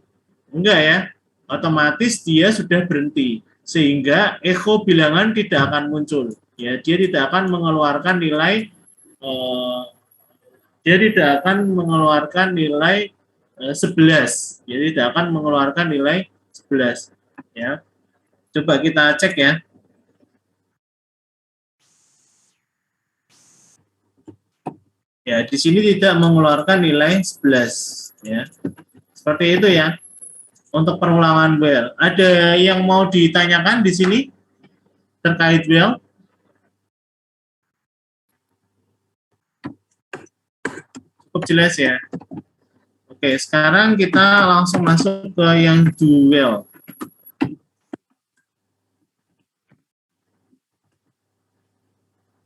enggak ya, otomatis dia sudah berhenti, sehingga echo bilangan tidak akan muncul. Ya, dia tidak akan mengeluarkan nilai 11. Jadi tidak akan mengeluarkan nilai 11 ya. Coba kita cek ya. Ya, di sini tidak mengeluarkan nilai 11 ya. Seperti itu ya. Untuk perulangan while. Ada yang mau ditanyakan di sini terkait while? Cukup jelas ya. Oke, sekarang kita langsung masuk ke yang do while.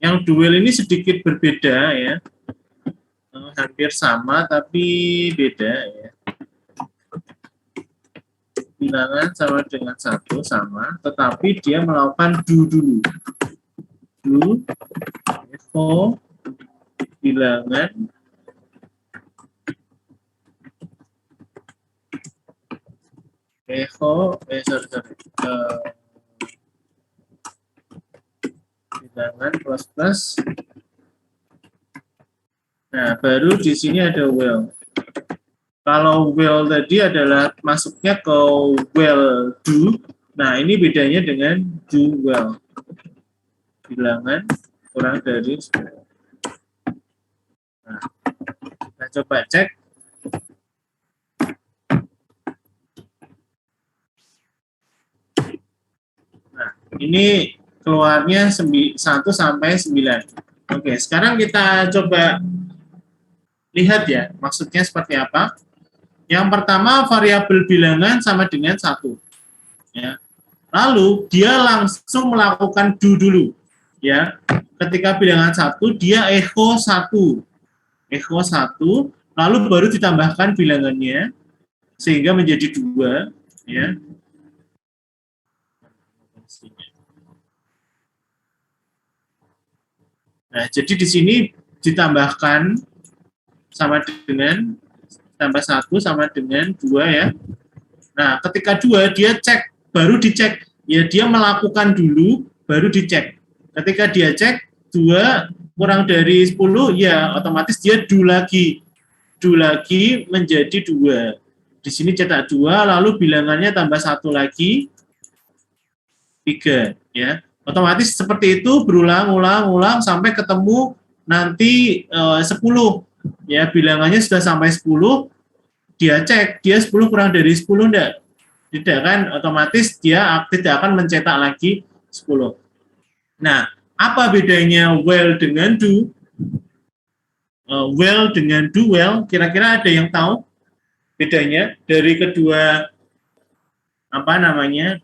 Yang do while ini sedikit berbeda ya. Hampir sama tapi beda ya. Bilangan sama dengan 1 sama, tetapi dia melakukan do dulu. Do, echo, bilangan, echo, bilangan plus. Nah, baru di sini ada while. Kalau while tadi adalah masuknya ke while do. Nah, ini bedanya dengan do while. Bilangan kurang dari 10. Nah, kita coba cek. Nah, ini ini keluarnya 1 sampai 9. Oke, sekarang kita coba lihat ya, maksudnya seperti apa. Yang pertama, variabel bilangan sama dengan 1. Ya. Lalu, dia langsung melakukan do dulu. Ya. Ketika bilangan 1, dia echo 1. Echo 1, lalu baru ditambahkan bilangannya, sehingga menjadi 2. Ya. Nah, jadi di sini ditambahkan sama dengan tambah 1 sama dengan 2 ya. Nah, ketika 2 dia cek, baru dicek. Ya, dia melakukan dulu, baru dicek. Ketika dia cek 2 kurang dari 10, ya otomatis dia do lagi. Do lagi menjadi 2. Di sini cetak 2, lalu bilangannya tambah 1 lagi, 3 ya. Otomatis seperti itu berulang-ulang sampai ketemu nanti 10 ya, bilangannya sudah sampai 10, dia cek dia 10 kurang dari 10 enggak, tidak kan, otomatis dia tidak akan mencetak lagi 10. Nah, apa bedanya while dengan do? While dengan do well, kira-kira ada yang tahu bedanya dari kedua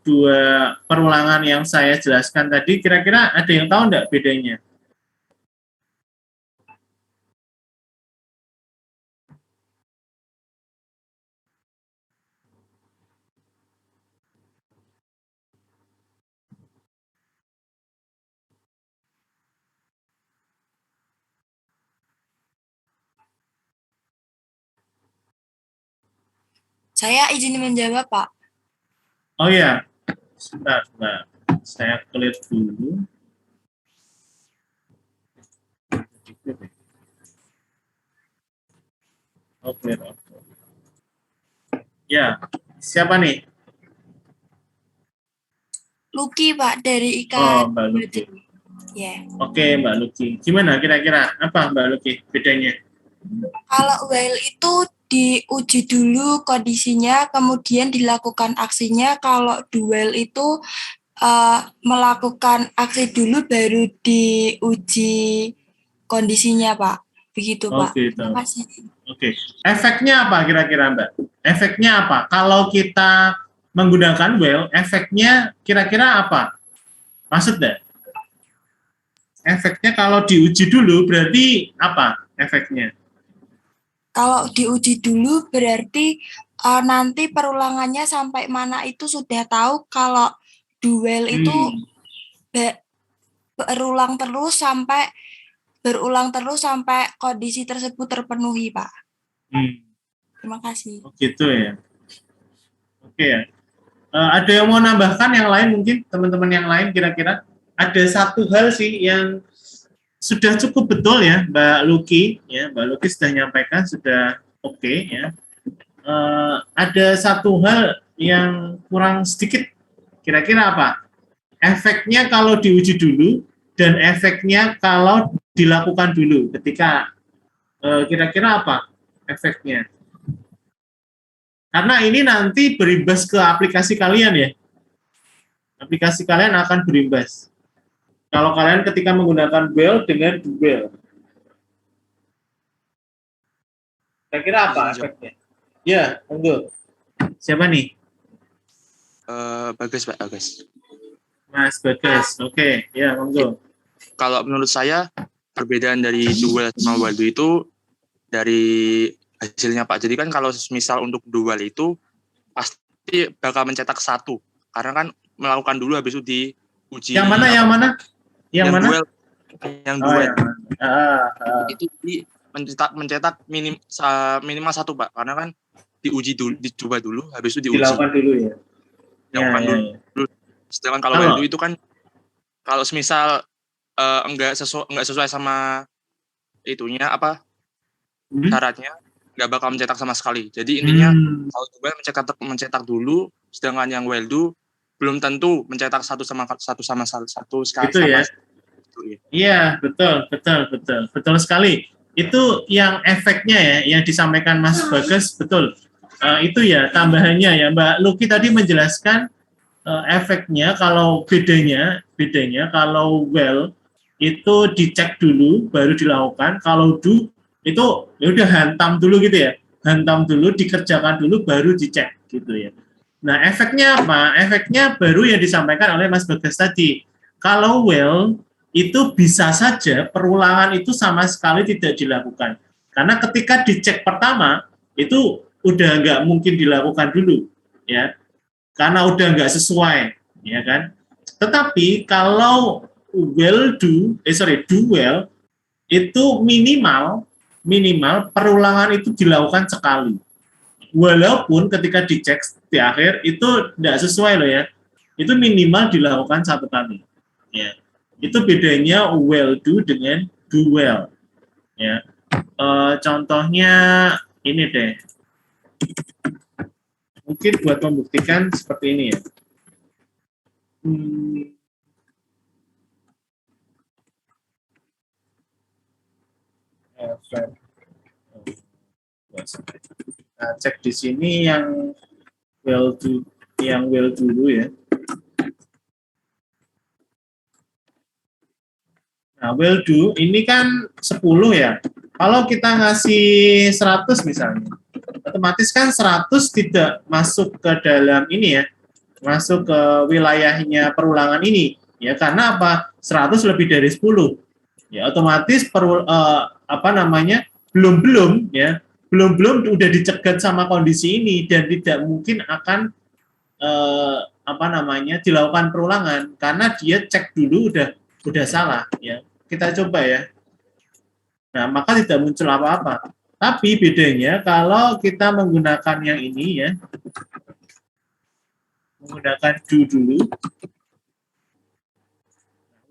dua perulangan yang saya jelaskan tadi, kira-kira ada yang tahu enggak bedanya? Saya izin menjawab, Pak. Oh ya, sebentar. Saya clear dulu. Oh, clear. Ya, siapa nih? Lucky, Pak, dari IKA. Oh, Mbak Lucky. Ya. Oke, Mbak Lucky. Gimana kira-kira? Apa Mbak Lucky bedanya? Kalau while itu diuji dulu kondisinya, kemudian dilakukan aksinya. Kalau duel itu melakukan aksi dulu, baru diuji kondisinya, Pak. Begitu, Pak. Gitu. Terima kasih. Oke. Efeknya apa kira-kira, Mbak? Efeknya apa? Kalau kita menggunakan while, efeknya kira-kira apa? Maksud nggak? Efeknya kalau diuji dulu berarti apa efeknya? Kalau diuji dulu berarti nanti perulangannya sampai mana itu sudah tahu. Kalau duel itu berulang terus sampai kondisi tersebut terpenuhi, Pak. Terima kasih. Oh, gitu ya. Oke ya. Ada yang mau nambahkan yang lain mungkin teman-teman yang lain kira-kira? Ada satu hal sih yang sudah cukup betul ya, Mbak Lucky ya, Mbak Lucky sudah menyampaikan sudah oke ya. Ada satu hal yang kurang sedikit, kira-kira apa? Efeknya kalau diuji dulu dan efeknya kalau dilakukan dulu. Ketika kira-kira apa efeknya? Karena ini nanti berimbas ke aplikasi kalian ya. Aplikasi kalian akan berimbas. Kalau kalian ketika menggunakan while dengan duel. Kira-kira apa efeknya? Ya, monggo. Siapa nih? Bagus, Pak, Bagus. Mas Bagas. Oke, ya monggo. Kalau menurut saya perbedaan dari duel sama while itu dari hasilnya, Pak. Jadi kan kalau misal untuk duel itu pasti bakal mencetak 1 karena kan melakukan dulu habis itu diuji. Yang mana? Yang mana? Yang mana? Duel. Yang duel. Itu mencetak minimal 1, Pak. Karena kan diuji dulu, dicoba dulu, habis itu diuji. Dilakukan dulu ya. Dilakukan dulu. Sedangkan kalau while itu kan kalau semisal enggak sesuai sama itunya apa syaratnya, nggak bakal mencetak sama sekali. Jadi intinya kalau duel mencetak dulu, sedangkan yang while do belum tentu mencetak satu sama sekali. Itu ya. Iya, betul sekali. Itu yang efeknya ya, yang disampaikan Mas Bagas, betul. Itu ya tambahannya ya, Mbak Lucky tadi menjelaskan efeknya kalau bedanya kalau well itu dicek dulu baru dilakukan, kalau do itu ya udah hantam dulu gitu ya, hantam dulu, dikerjakan dulu baru dicek gitu ya. Nah, efeknya apa? Efeknya baru yang disampaikan oleh Mas Bagas tadi. Kalau well itu bisa saja perulangan itu sama sekali tidak dilakukan, karena ketika dicek pertama itu udah nggak mungkin dilakukan dulu ya, karena udah nggak sesuai, ya kan? Tetapi kalau do well itu minimal perulangan itu dilakukan sekali. Walaupun ketika dicek di akhir itu tidak sesuai loh ya, itu minimal dilakukan satu kali. Ya, itu bedanya well do dengan do well. Ya, contohnya ini deh. Mungkin buat membuktikan seperti ini ya. Nah, cek di sini yang well dulu ya. Nah, well do ini kan 10 ya. Kalau kita ngasih 100 misalnya, otomatis kan 100 tidak masuk ke dalam ini ya, masuk ke wilayahnya perulangan ini ya, karena apa? 100 lebih dari 10 ya, otomatis belum ya, belum udah dicegat sama kondisi ini dan tidak mungkin akan dilakukan perulangan karena dia cek dulu udah salah ya. Kita coba ya. Nah, maka tidak muncul apa-apa. Tapi bedanya kalau kita menggunakan yang ini ya, menggunakan do dulu.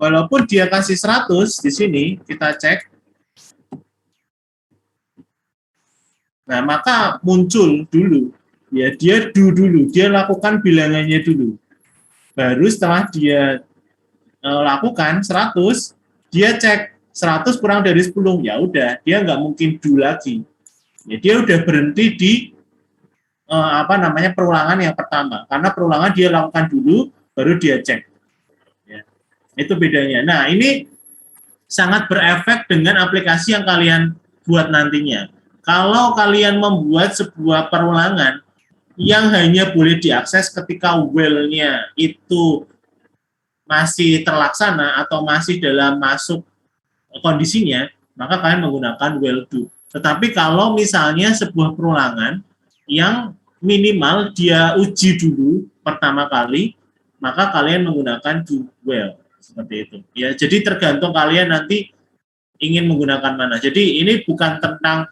Walaupun dia kasih 100 di sini, kita cek. Nah, maka muncul dulu. Ya, dia do dulu, dia lakukan bilangannya dulu. Baru setelah dia lakukan 100, dia cek 100 kurang dari 10, ya udah, dia nggak mungkin do lagi. Ya, dia udah berhenti di perulangan yang pertama, karena perulangan dia lakukan dulu, baru dia cek. Ya, itu bedanya. Nah, ini sangat berefek dengan aplikasi yang kalian buat nantinya. Kalau kalian membuat sebuah perulangan yang hanya boleh diakses ketika well-nya itu masih terlaksana atau masih dalam masuk kondisinya, maka kalian menggunakan well do. Tetapi kalau misalnya sebuah perulangan yang minimal dia uji dulu pertama kali, maka kalian menggunakan do well seperti itu. Ya, jadi tergantung kalian nanti ingin menggunakan mana. Jadi ini bukan tentang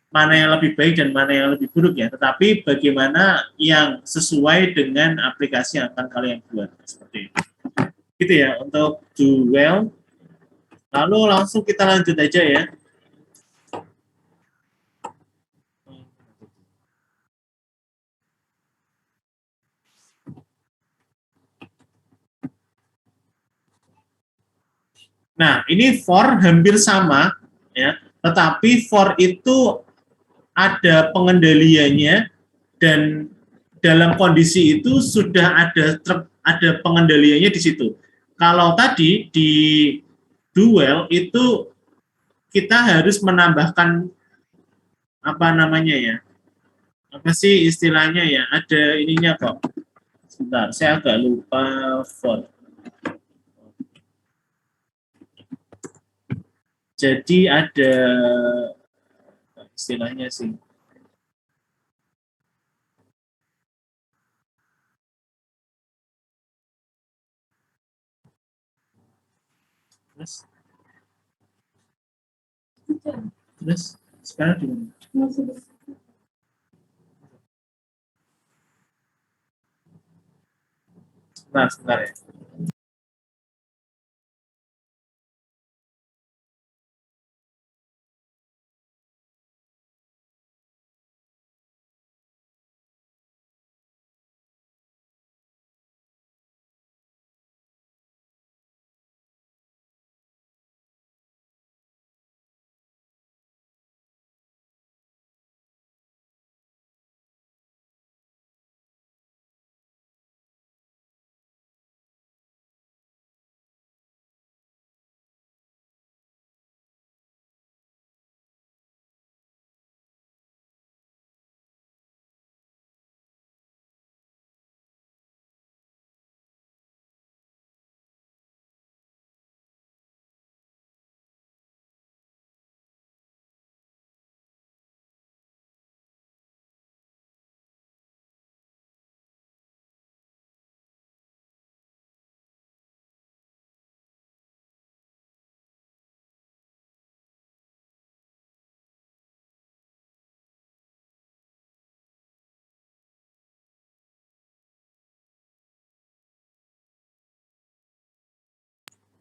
mana yang lebih baik dan mana yang lebih buruk ya, tetapi bagaimana yang sesuai dengan aplikasi yang akan kalian buat seperti itu. Gitu ya untuk do well. Lalu langsung kita lanjut aja ya. Nah, ini for hampir sama ya, tetapi for itu ada pengendaliannya dan dalam kondisi itu sudah ada pengendaliannya di situ. Kalau tadi di duel itu kita harus menambahkan apa namanya ya? Apa sih istilahnya ya? Ada ininya kok. Sebentar, saya agak lupa for. Jadi ada istilahnya sih. Terus sekarang di mana? Sebentar ya.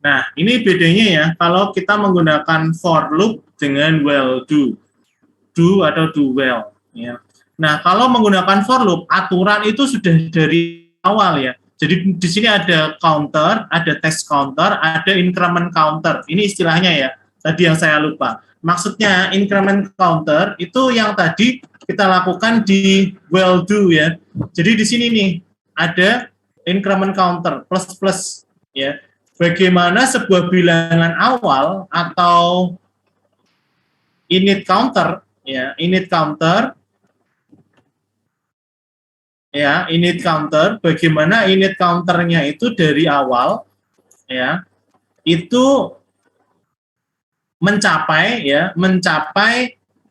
Nah, ini bedanya ya, kalau kita menggunakan for loop dengan while do atau do well. Ya. Nah, kalau menggunakan for loop, aturan itu sudah dari awal ya. Jadi di sini ada counter, ada text counter, ada increment counter. Ini istilahnya ya, tadi yang saya lupa. Maksudnya increment counter itu yang tadi kita lakukan di while do ya. Jadi di sini nih ada increment counter plus ya. Bagaimana sebuah bilangan awal atau init counter ya, init counter bagaimana init counternya itu dari awal ya itu mencapai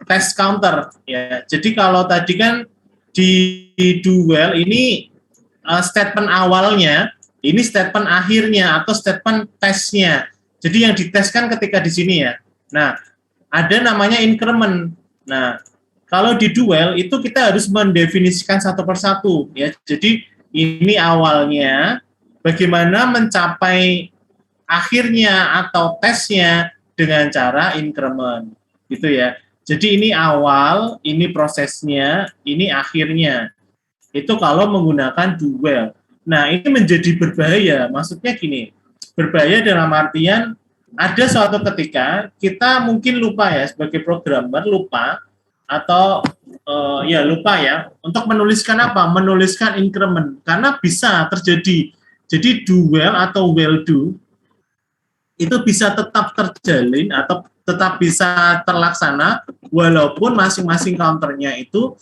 text counter ya. Jadi kalau tadi kan di do well ini statement awalnya, ini statement akhirnya atau statement testnya. Jadi yang diteskan ketika di sini ya. Nah, ada namanya increment. Nah, kalau di duel itu kita harus mendefinisikan satu persatu ya. Jadi ini awalnya, bagaimana mencapai akhirnya atau tesnya dengan cara increment, gitu ya. Jadi ini awal, ini prosesnya, ini akhirnya. Itu kalau menggunakan duel. Nah, ini menjadi berbahaya. Maksudnya gini, berbahaya dalam artian ada suatu ketika kita mungkin lupa ya, sebagai programmer lupa atau lupa ya untuk menuliskan apa? Menuliskan increment karena bisa terjadi. Jadi do well atau well do itu bisa tetap terjalin atau tetap bisa terlaksana walaupun masing-masing counternya itu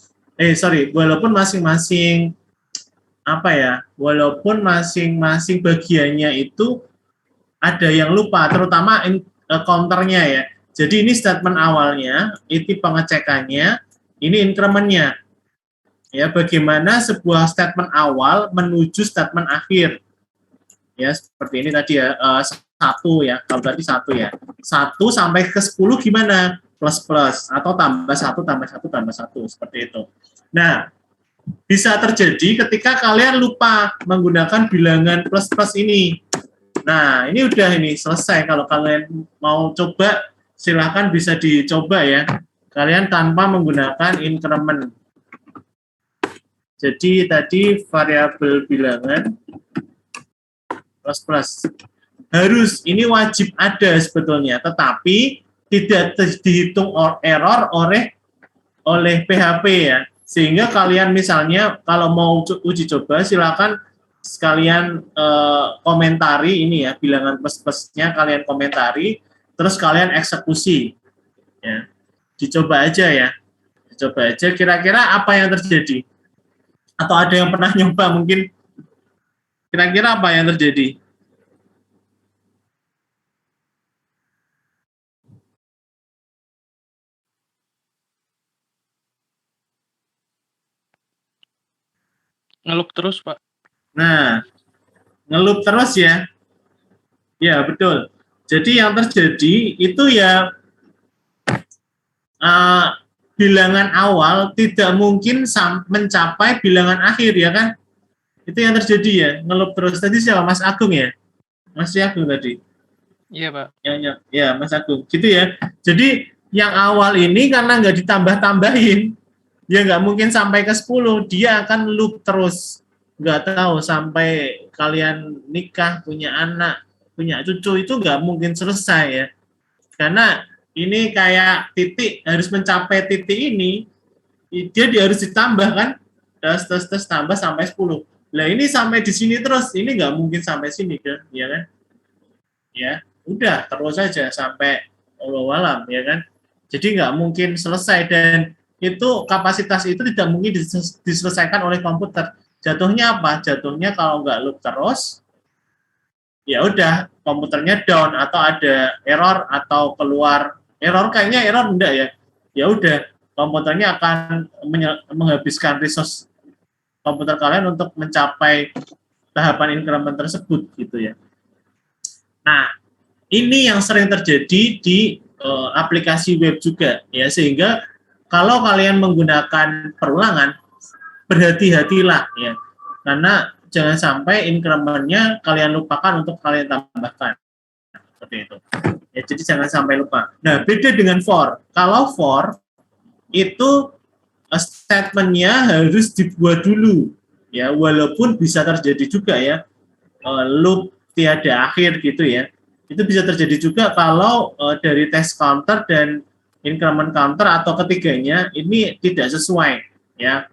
walaupun masing-masing walaupun masing-masing bagiannya itu ada yang lupa, terutama counternya ya. Jadi ini statement awalnya, ini pengecekannya, ini incrementnya. Ya, bagaimana sebuah statement awal menuju statement akhir. Ya, seperti ini tadi ya, 1 ya, kalau tadi 1 ya. 1 sampai ke 10 gimana? Plus atau tambah 1 tambah 1 tambah 1 seperti itu. Nah, bisa terjadi ketika kalian lupa menggunakan bilangan plus ini. Nah, ini udah selesai. Kalau kalian mau coba, silahkan bisa dicoba ya. Kalian tanpa menggunakan increment. Jadi tadi variabel bilangan plus. Ini wajib ada sebetulnya, tetapi tidak dihitung error oleh PHP ya. Sehingga kalian misalnya kalau mau uji coba silakan sekalian komentari ini ya, bilangan plus-plusnya kalian komentari, terus kalian eksekusi ya. Dicoba aja ya. Dicoba aja kira-kira apa yang terjadi. Atau ada yang pernah nyoba mungkin kira-kira apa yang terjadi? Ngelup terus, Pak. Nah, ngelup terus ya. Ya, betul. Jadi yang terjadi itu ya bilangan awal tidak mungkin mencapai bilangan akhir ya kan? Itu yang terjadi ya, ngelup terus. Tadi siapa? Mas Agung ya? Mas Agung tadi. Iya, Pak. Ya, Mas Agung. Gitu ya. Jadi yang awal ini karena nggak ditambah-tambahin, dia nggak mungkin sampai ke 10, dia akan loop terus. Nggak tahu sampai kalian nikah, punya anak, punya cucu, itu nggak mungkin selesai ya. Karena ini kayak titik, harus mencapai titik ini, dia harus ditambah kan, terus tambah sampai 10. Nah ini sampai di sini terus, ini nggak mungkin sampai sini kan, ya kan? Ya, udah terus saja sampai Allahu alam, ya kan? Jadi nggak mungkin selesai dan itu kapasitas itu tidak mungkin diselesaikan oleh komputer. Jatuhnya apa? Jatuhnya kalau nggak loop terus, ya udah komputernya down atau ada error atau keluar error, kayaknya error enggak ya? Ya udah komputernya akan menghabiskan resource komputer kalian untuk mencapai tahapan increment tersebut gitu ya. Nah, ini yang sering terjadi di aplikasi web juga ya, sehingga kalau kalian menggunakan perulangan, berhati-hatilah ya, karena jangan sampai increment-nya kalian lupakan untuk kalian tambahkan. seperti itu. Ya, jadi jangan sampai lupa. Nah, beda dengan for. Kalau for itu statementnya harus dibuat dulu, ya, walaupun bisa terjadi juga ya loop tiada akhir gitu ya. Itu bisa terjadi juga kalau dari test counter dan increment counter atau ketiganya ini tidak sesuai, ya.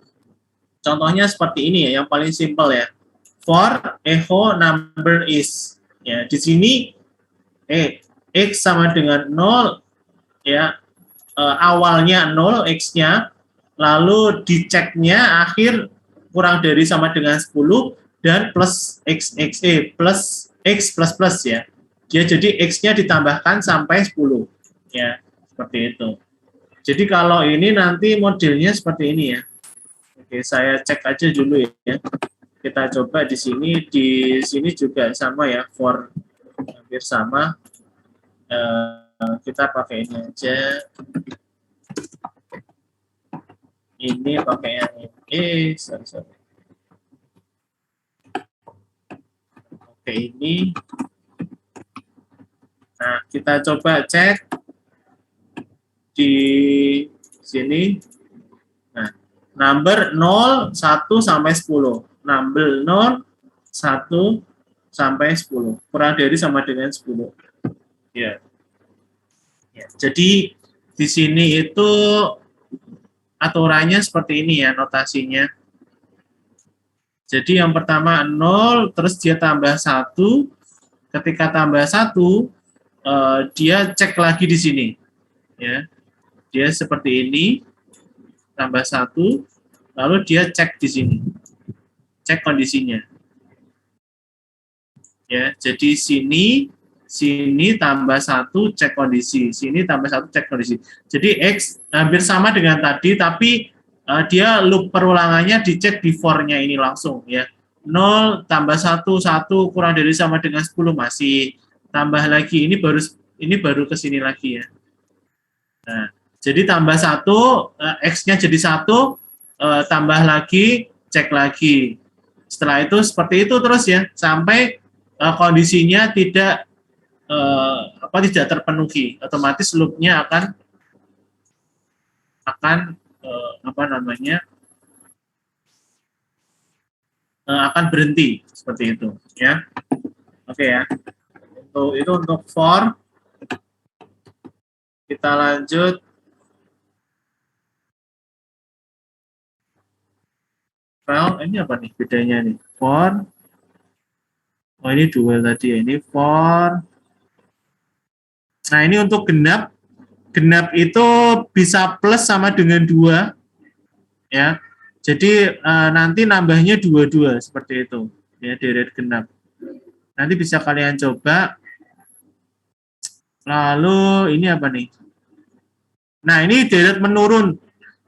Contohnya seperti ini ya, yang paling simpel ya. For echo number is, ya, di sini x sama dengan 0, ya, awalnya 0 x-nya, lalu diceknya akhir kurang dari sama dengan 10 dan plus plus x plus plus ya. Ya, jadi x-nya ditambahkan sampai 10 ya, seperti itu. Jadi kalau ini nanti modelnya seperti ini ya. Oke, saya cek aja dulu ya. Kita coba di sini juga sama ya, for hampir sama. Kita pakai ini aja. Ini pakai yang ini. Sorry. Oke, ini. Nah, kita coba cek di sini. Nah, number 0, 1 sampai 10. Number 0, 1 sampai 10. Kurang dari sama dengan 10. Ya. Ya, jadi di sini itu aturannya seperti ini ya, notasinya. Jadi yang pertama 0, terus dia tambah 1. Ketika tambah 1, dia cek lagi di sini. Ya. Dia seperti ini, tambah 1, lalu dia cek di sini. Cek kondisinya. Ya, jadi sini tambah 1 cek kondisi, sini tambah 1 cek kondisi. Jadi X hampir sama dengan tadi, tapi dia loop perulangannya dicek di for-nya ini langsung ya. 0 tambah 1, 1 kurang dari sama dengan 10 masih, tambah lagi, ini baru ke sini lagi ya. Nah, jadi tambah 1, X-nya jadi 1, tambah lagi, cek lagi. Setelah itu seperti itu terus ya, sampai kondisinya tidak terpenuhi, otomatis loop-nya akan akan berhenti seperti itu ya. Oke ya. Itu untuk for. Kita lanjut. Well, ini apa nih bedanya nih? For. Oh, ini dual tadi ya. Ini for. Nah, ini untuk genap. Genap itu bisa plus sama dengan 2. Ya. Jadi nanti nambahnya 22 seperti itu. Ya, deret genap. Nanti bisa kalian coba. Lalu ini apa nih? Nah, ini deret menurun.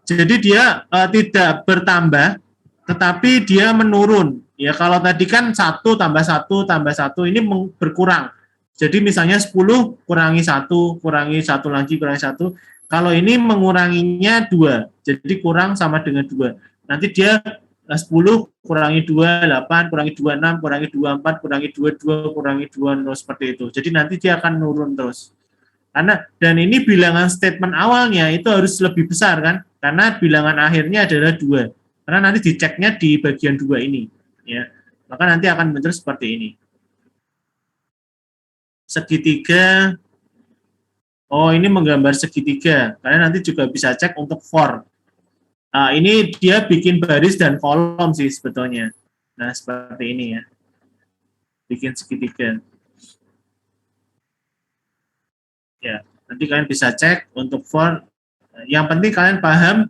Jadi dia tidak bertambah, tetapi dia menurun. Ya, kalau tadi kan 1 tambah 1 tambah 1, ini berkurang. Jadi misalnya 10 kurangi 1, kurangi 1 lagi, kurangi 1. Kalau ini menguranginya 2, jadi kurang sama dengan 2. Nanti dia 10 kurangi 2, 8, kurangi 2, 6, kurangi 2, 4, kurangi 2, 2, kurangi 2, 0, seperti itu. Jadi nanti dia akan menurun terus. Dan ini bilangan statement awalnya itu harus lebih besar kan, karena bilangan akhirnya adalah 2. Karena nanti diceknya di bagian 2 ini. Ya, maka nanti akan muncul seperti ini. Segitiga, oh ini menggambar segitiga, kalian nanti juga bisa cek untuk for. Ini dia bikin baris dan kolom sih sebetulnya. Nah, seperti ini ya, bikin segitiga. Ya, nanti kalian bisa cek untuk for. Yang penting kalian paham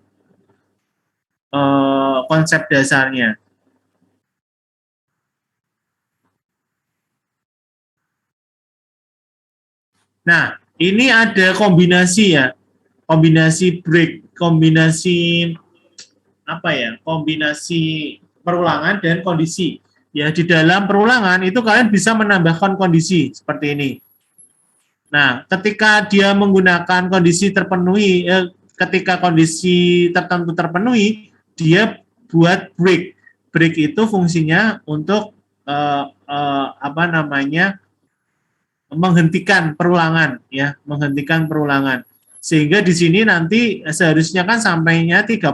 konsep dasarnya. Nah, ini ada kombinasi ya, kombinasi break, kombinasi perulangan dan kondisi. Ya, di dalam perulangan itu kalian bisa menambahkan kondisi seperti ini. Nah, ketika dia menggunakan kondisi terpenuhi, ketika kondisi tertentu terpenuhi, dia buat break. Break itu fungsinya untuk menghentikan perulangan ya, menghentikan perulangan. Sehingga di sini nanti seharusnya kan sampainya 30,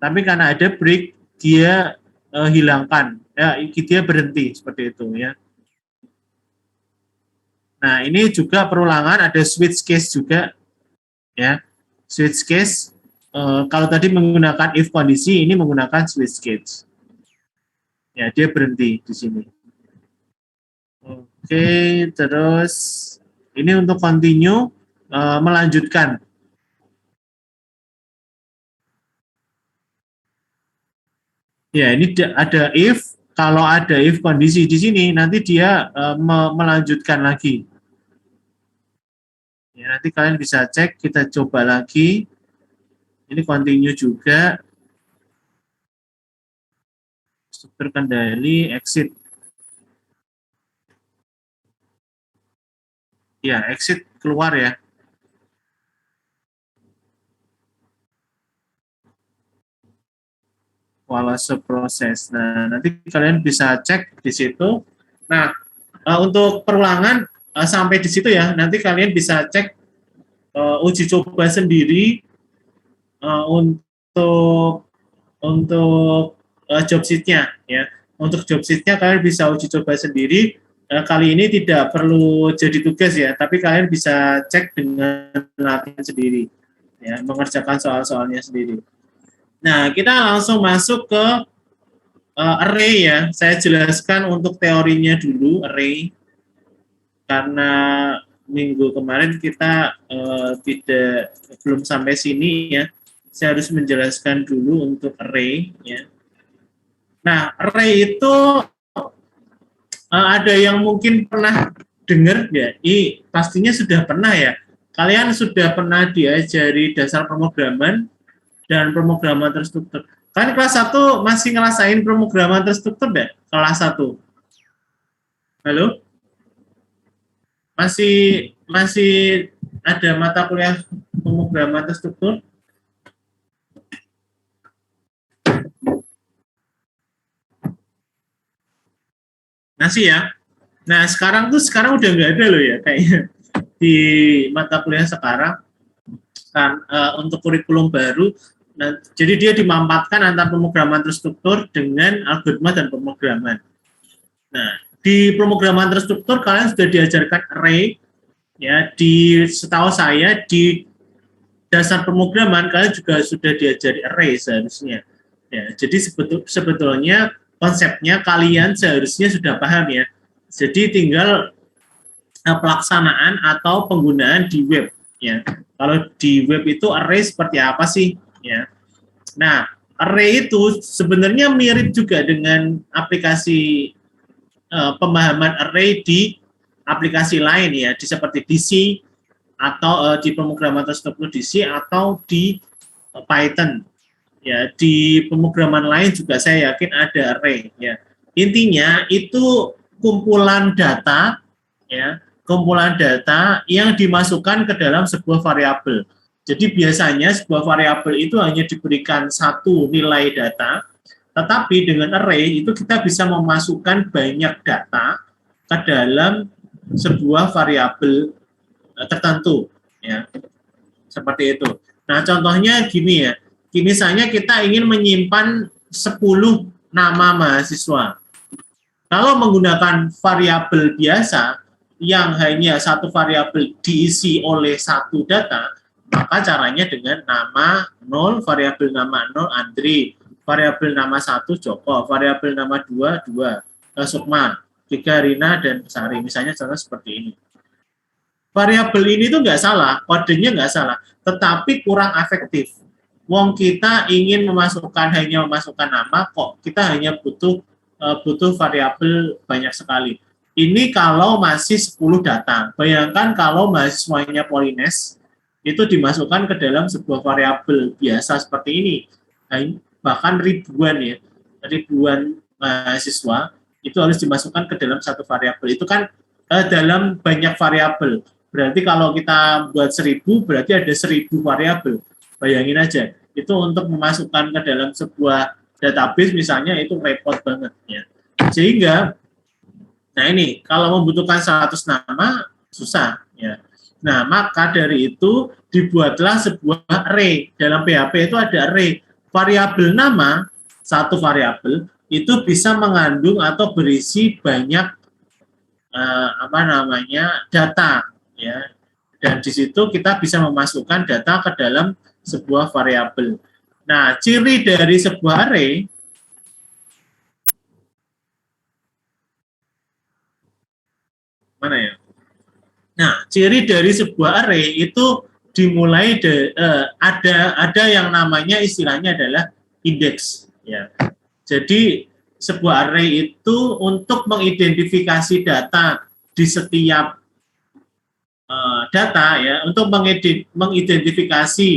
tapi karena ada break dia hilangkan, ya, dia berhenti seperti itu ya. Nah, ini juga perulangan, ada switch case juga ya. Switch case kalau tadi menggunakan if kondisi, ini menggunakan switch case. Ya, dia berhenti di sini. Oke, terus ini untuk continue, melanjutkan. Ya, ini ada if, kalau ada if kondisi di sini, nanti dia melanjutkan lagi. Ya, nanti kalian bisa cek, kita coba lagi. Ini continue juga. Struktur kendali, exit. Ya, exit keluar ya. Walasa proses. Nah, nanti kalian bisa cek di situ. Nah, untuk perulangan sampai di situ ya. Nanti kalian bisa cek uji coba sendiri untuk job sheet-nya ya. Untuk job sheet-nya kalian bisa uji coba sendiri. Kali ini tidak perlu jadi tugas ya, tapi kalian bisa cek dengan latihan sendiri, ya, mengerjakan soal-soalnya sendiri. Nah, kita langsung masuk ke array ya. Saya jelaskan untuk teorinya dulu, array. Karena minggu kemarin kita belum sampai sini ya. Saya harus menjelaskan dulu untuk array ya. Nah, array itu ada yang mungkin pernah dengar ya, pastinya sudah pernah ya. Kalian sudah pernah diajari dasar pemrograman dan pemrograman terstruktur. Kan kelas 1 masih ngerasain pemrograman terstruktur enggak? Kelas 1. Halo? Masih ada mata kuliah pemrograman terstruktur? Masih ya. Nah, sekarang udah nggak ada loh ya kayaknya di mata kuliah sekarang kan untuk kurikulum baru. Nah, jadi dia dimampatkan antara pemrograman terstruktur dengan algoritma dan pemrograman. Nah, di pemrograman terstruktur kalian sudah diajarkan array ya, setahu saya di dasar pemrograman kalian juga sudah diajari array seharusnya. Ya, jadi sebetulnya konsepnya kalian seharusnya sudah paham ya. Jadi tinggal pelaksanaan atau penggunaan di web ya. Kalau di web itu array seperti apa sih ya. Nah, array itu sebenarnya mirip juga dengan aplikasi pemahaman array di aplikasi lain ya, seperti DC atau di pemrograman terstruktur DC atau di Python. Ya, di pemrograman lain juga saya yakin ada array ya. Intinya itu kumpulan data ya, kumpulan data yang dimasukkan ke dalam sebuah variabel. Jadi biasanya sebuah variabel itu hanya diberikan satu nilai data, tetapi dengan array itu kita bisa memasukkan banyak data ke dalam sebuah variabel tertentu ya. Seperti itu. Nah, contohnya gini ya. Misalnya kita ingin menyimpan 10 nama mahasiswa. Kalau menggunakan variabel biasa yang hanya satu variabel diisi oleh satu data, maka caranya dengan nama 0, variabel nama 0 Andri, variabel nama 1 Joko, variabel nama 2 Sukma, 3 Rina dan Sari. Misalnya contoh seperti ini. Variabel ini tuh nggak salah, kodenya nggak salah, tetapi kurang efektif. Wong kita ingin hanya memasukkan nama, kok kita hanya butuh variabel banyak sekali. Ini kalau masih 10 data. Bayangkan kalau mahasiswanya Polines itu dimasukkan ke dalam sebuah variabel biasa seperti ini. Bahkan ribuan mahasiswa itu harus dimasukkan ke dalam satu variabel. Itu kan dalam banyak variabel. Berarti kalau kita buat 1000 berarti ada 1000 variabel. Bayangin aja, itu untuk memasukkan ke dalam sebuah database misalnya itu repot banget ya. Sehingga, nah ini kalau membutuhkan 100 nama, susah ya. Nah, maka dari itu dibuatlah sebuah array. Dalam PHP itu ada array. Variabel nama, satu variabel, itu bisa mengandung atau berisi banyak data ya. Dan di situ kita bisa memasukkan data ke dalam sebuah variabel. Nah, ciri dari sebuah array mana ya? Nah, ciri dari sebuah array itu dimulai ada yang namanya istilahnya adalah indeks ya. Jadi sebuah array itu untuk mengidentifikasi data di setiap data ya, untuk mengidentifikasi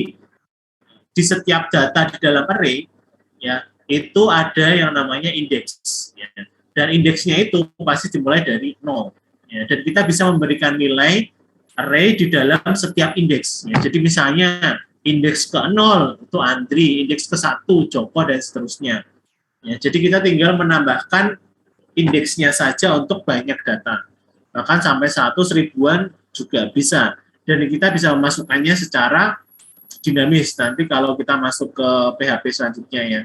di setiap data di dalam array ya, itu ada yang namanya indeks ya. Dan indeksnya itu pasti dimulai dari 0 ya, dan kita bisa memberikan nilai array di dalam setiap indeks ya. Jadi misalnya indeks ke 0 itu Andri, indeks ke 1 Joko, dan seterusnya ya. Jadi kita tinggal menambahkan indeksnya saja untuk banyak data, bahkan sampai 100 ribuan juga bisa, dan kita bisa memasukkannya secara dinamis nanti kalau kita masuk ke PHP selanjutnya ya.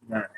Nah.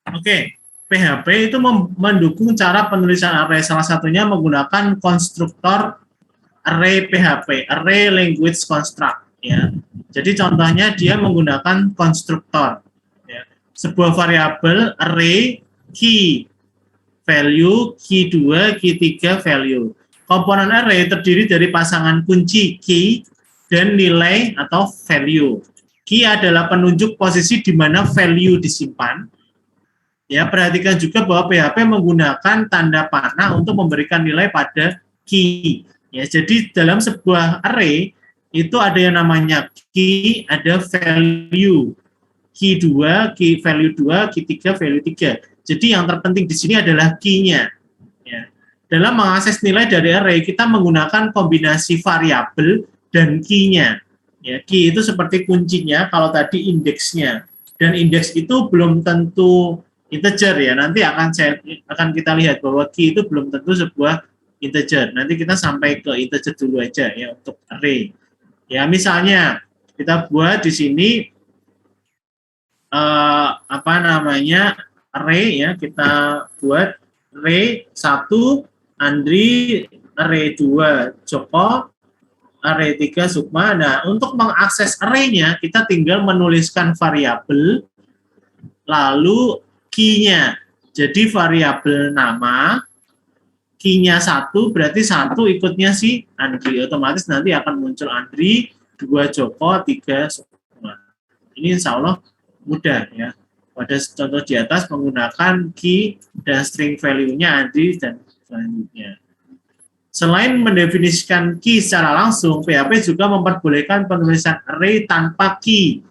Oke, PHP itu mendukung cara penulisan array, salah satunya menggunakan konstruktor array PHP, array language construct ya. Jadi contohnya dia menggunakan konstruktor ya. Sebuah variabel array key value, key 2, key 3 value. Komponen array terdiri dari pasangan kunci key dan nilai atau value. Key adalah penunjuk posisi di mana value disimpan. Ya, perhatikan juga bahwa PHP menggunakan tanda panah untuk memberikan nilai pada key. Ya, jadi dalam sebuah array itu ada yang namanya key, ada value. Key 2, key value 2, key 3, value 3. Jadi yang terpenting di sini adalah key-nya. Ya. Dalam mengakses nilai dari array, kita menggunakan kombinasi variabel dan key-nya. Ya, key itu seperti kuncinya, kalau tadi indeksnya. Dan indeks itu belum tentu integer ya, nanti akan kita lihat bahwa key itu belum tentu sebuah integer. Nanti kita sampai ke integer dulu aja ya untuk array. Ya, misalnya kita buat di sini array ya, kita buat array 1 Andri, array 2 Joko, array 3 Sukma. Nah, untuk mengakses array-nya kita tinggal menuliskan variabel lalu key-nya. Jadi variabel nama, key-nya 1, berarti 1 ikutnya si Andri. Otomatis nanti akan muncul Andri, 2 Joko, 3 Sukma. Ini insya Allah mudah ya. Pada contoh di atas menggunakan key dan string value-nya Andri dan selanjutnya. Selain mendefinisikan key secara langsung, PHP juga memperbolehkan penulisan array tanpa key.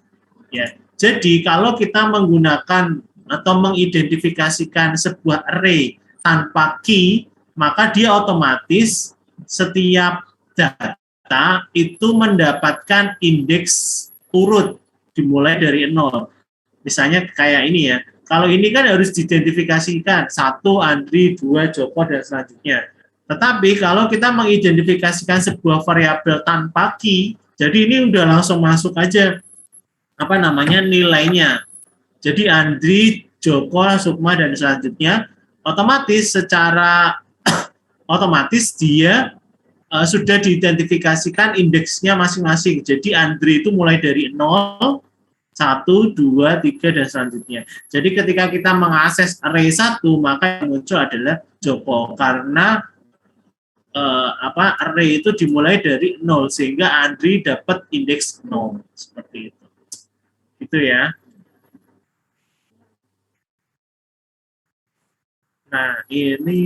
Ya. Jadi kalau kita menggunakan atau mengidentifikasikan sebuah array tanpa key, maka dia otomatis setiap data itu mendapatkan indeks urut dimulai dari 0. Misalnya kayak ini ya. Kalau ini kan harus diidentifikasikan 1 Andri, 2 Joko dan selanjutnya. Tetapi kalau kita mengidentifikasikan sebuah variabel tanpa key, jadi ini udah langsung masuk aja apa namanya nilainya. Jadi Andri, Joko, Sukma dan selanjutnya otomatis secara otomatis dia sudah diidentifikasikan indeksnya masing-masing. Jadi Andri itu mulai dari 0, 1, 2, 3 dan selanjutnya. Jadi ketika kita mengakses array 1, maka yang muncul adalah Joko karena array itu dimulai dari 0 sehingga Andri dapat indeks 0 seperti itu. Gitu ya. Nah, ini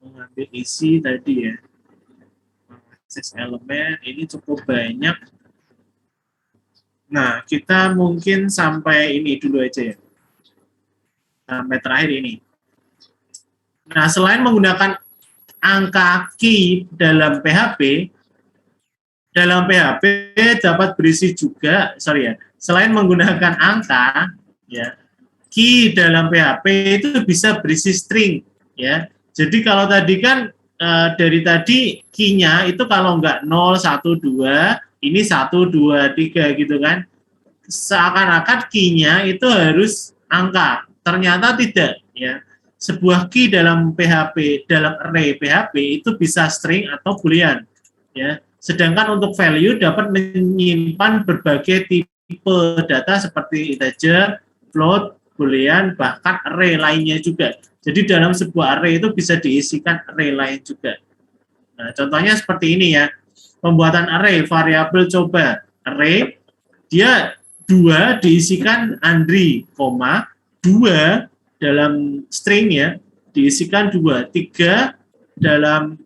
mengambil isi tadi ya. Akses elemen ini cukup banyak. Nah, kita mungkin sampai ini dulu aja ya. Sampai terakhir ini. Nah, selain menggunakan angka key dalam PHP dapat berisi juga, selain menggunakan angka, ya, key dalam PHP itu bisa berisi string, ya. Jadi kalau tadi kan dari tadi key-nya itu kalau enggak 0, 1, 2, ini 1, 2, 3 gitu kan. Seakan-akan key-nya itu harus angka. Ternyata tidak, ya. Sebuah key dalam PHP, dalam array PHP itu bisa string atau boolean, ya. Sedangkan untuk value dapat menyimpan berbagai tipe data seperti integer, float, boolean, bahkan array lainnya juga. Jadi dalam sebuah array itu bisa diisikan array lain juga. Nah, contohnya seperti ini ya. Pembuatan array variabel coba. Array dia 2 diisikan Andri, 2 dalam string ya, diisikan 2, 3 dalam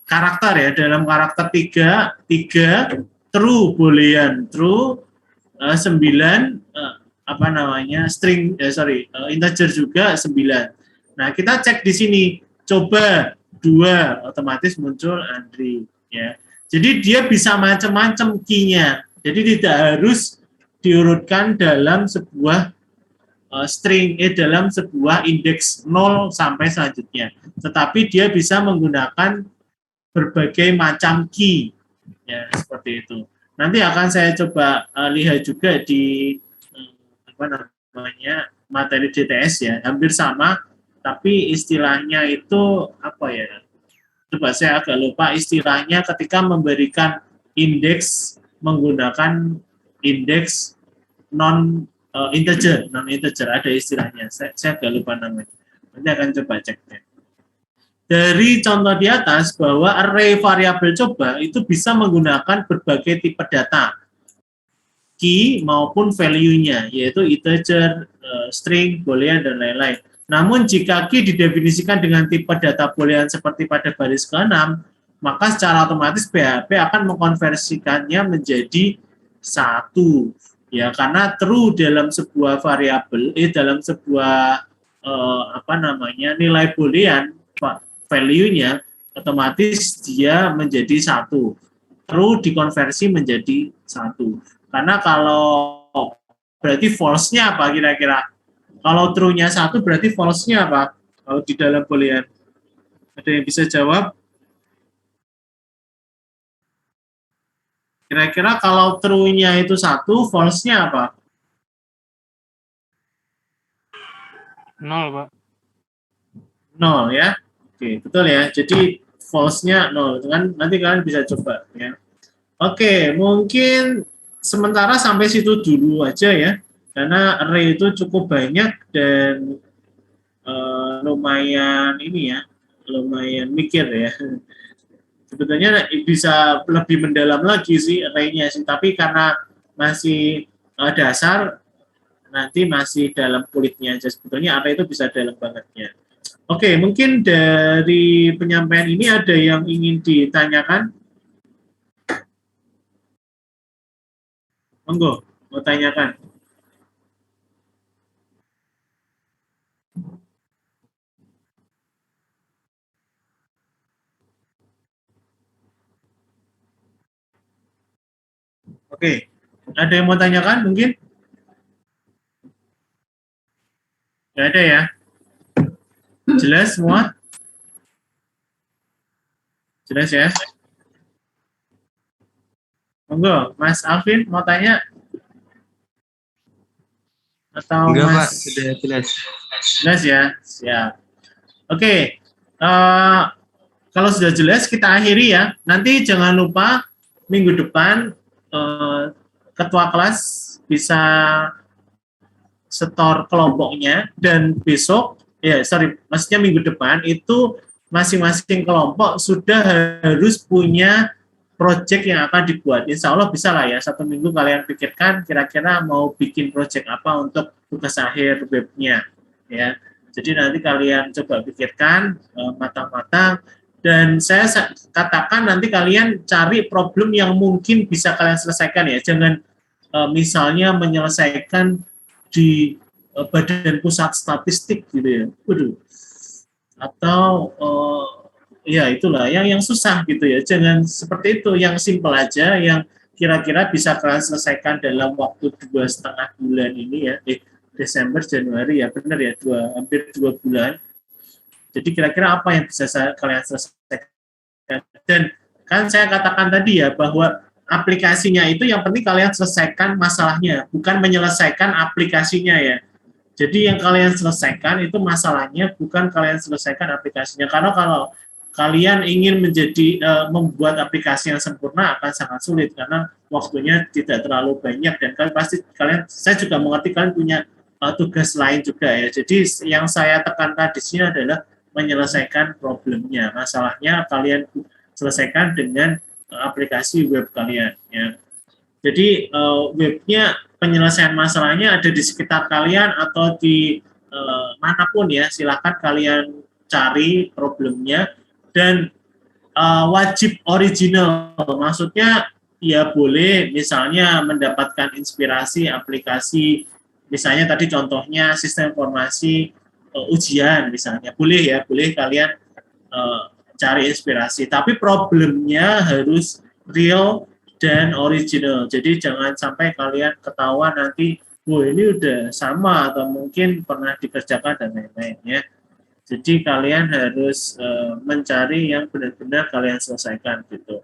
karakter ya, dalam karakter 3 true boolean true, 9 string integer juga 9. Nah, kita cek di sini, coba 2 otomatis muncul Andri ya. Jadi dia bisa macam-macam key-nya. Jadi tidak harus diurutkan dalam sebuah string dalam sebuah indeks 0 sampai selanjutnya. Tetapi dia bisa menggunakan berbagai macam key ya, seperti itu. Nanti akan saya coba lihat juga di materi DTS ya, hampir sama, tapi istilahnya itu apa ya? Coba saya agak lupa istilahnya ketika memberikan indeks menggunakan indeks non integer ada istilahnya. Saya agak lupa namanya. Nanti akan coba cek. Dari contoh di atas bahwa array variabel coba itu bisa menggunakan berbagai tipe data, key maupun value-nya, yaitu integer, string, boolean, dan lain-lain. Namun jika key didefinisikan dengan tipe data boolean seperti pada baris ke-6, maka secara otomatis PHP akan mengkonversikannya menjadi 1. Ya, karena true dalam sebuah variabel, dalam sebuah nilai boolean, value-nya otomatis dia menjadi 1. True dikonversi menjadi 1. Karena kalau berarti false-nya apa kira-kira? Kalau true-nya 1 berarti false-nya apa? Kalau di dalam boolean. Ada yang bisa jawab? Kira-kira kalau true-nya itu 1, false-nya apa? 0, Pak. 0 ya. Oke, betul ya. Jadi false-nya 0. Kan nanti kalian bisa coba ya. Oke, mungkin sementara sampai situ dulu aja ya. Karena array itu cukup banyak dan lumayan ini ya. Lumayan mikir ya. Sebetulnya bisa lebih mendalam lagi sih array-nya sih, tapi karena masih dasar, nanti masih dalam kulitnya aja. Sebetulnya array itu bisa dalam bangetnya. Oke, mungkin dari penyampaian ini ada yang ingin ditanyakan? Monggo, mau tanyakan. Oke, ada yang mau tanyakan mungkin? Nggak ada ya? Jelas semua? Jelas ya? Monggo, Mas Alvin mau tanya? Atau Enggak, Mas? Pak, sudah jelas. Jelas ya? Siap. Oke, kalau sudah jelas kita akhiri ya. Nanti jangan lupa minggu depan ketua kelas bisa setor kelompoknya, dan besok, maksudnya minggu depan itu masing-masing kelompok sudah harus punya project yang akan dibuat. Insya Allah bisa lah ya, 1 minggu kalian pikirkan kira-kira mau bikin project apa untuk tugas akhir webnya. Ya, jadi nanti kalian coba pikirkan matang-matang, dan saya katakan nanti kalian cari problem yang mungkin bisa kalian selesaikan ya. Jangan misalnya menyelesaikan di Badan Pusat Statistik gitu ya. Waduh. Atau ya itulah yang susah gitu ya. Jangan seperti itu, yang simple aja, yang kira-kira bisa kalian selesaikan dalam waktu 2,5 bulan ini ya. Desember, Januari ya, benar ya, hampir 2 bulan. Jadi kira-kira apa yang bisa kalian selesaikan. Dan kan saya katakan tadi ya, bahwa aplikasinya itu yang penting kalian selesaikan masalahnya, bukan menyelesaikan aplikasinya ya. Jadi yang kalian selesaikan itu masalahnya, bukan kalian selesaikan aplikasinya. Karena kalau kalian ingin membuat aplikasi yang sempurna akan sangat sulit, karena waktunya tidak terlalu banyak, dan saya juga mengerti kalian punya tugas lain juga ya. Jadi yang saya tekankan di sini adalah menyelesaikan problemnya, masalahnya kalian selesaikan dengan aplikasi web kalian ya. Jadi webnya, penyelesaian masalahnya ada di sekitar kalian atau di manapun ya, silakan kalian cari problemnya, dan wajib original, maksudnya ya boleh misalnya mendapatkan inspirasi aplikasi, misalnya tadi contohnya sistem informasi ujian misalnya, boleh ya, boleh kalian cari inspirasi, tapi problemnya harus real dan original. Jadi jangan sampai kalian ketahuan nanti, ini udah sama atau mungkin pernah dikerjakan dan lain-lain ya. Jadi kalian harus mencari yang benar-benar kalian selesaikan gitu.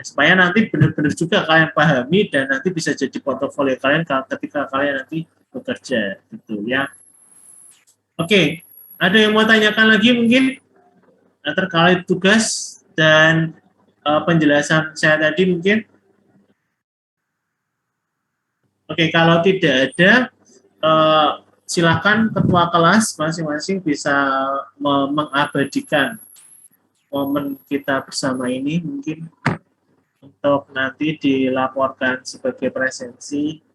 Supaya nanti benar-benar juga kalian pahami, dan nanti bisa jadi portofolio kalian ketika kalian nanti bekerja gitu ya. Oke, ada yang mau tanyakan lagi mungkin terkait tugas dan penjelasan saya tadi mungkin? Oke, kalau tidak ada, silakan ketua kelas masing-masing bisa mengabadikan momen kita bersama ini mungkin untuk nanti dilaporkan sebagai presensi.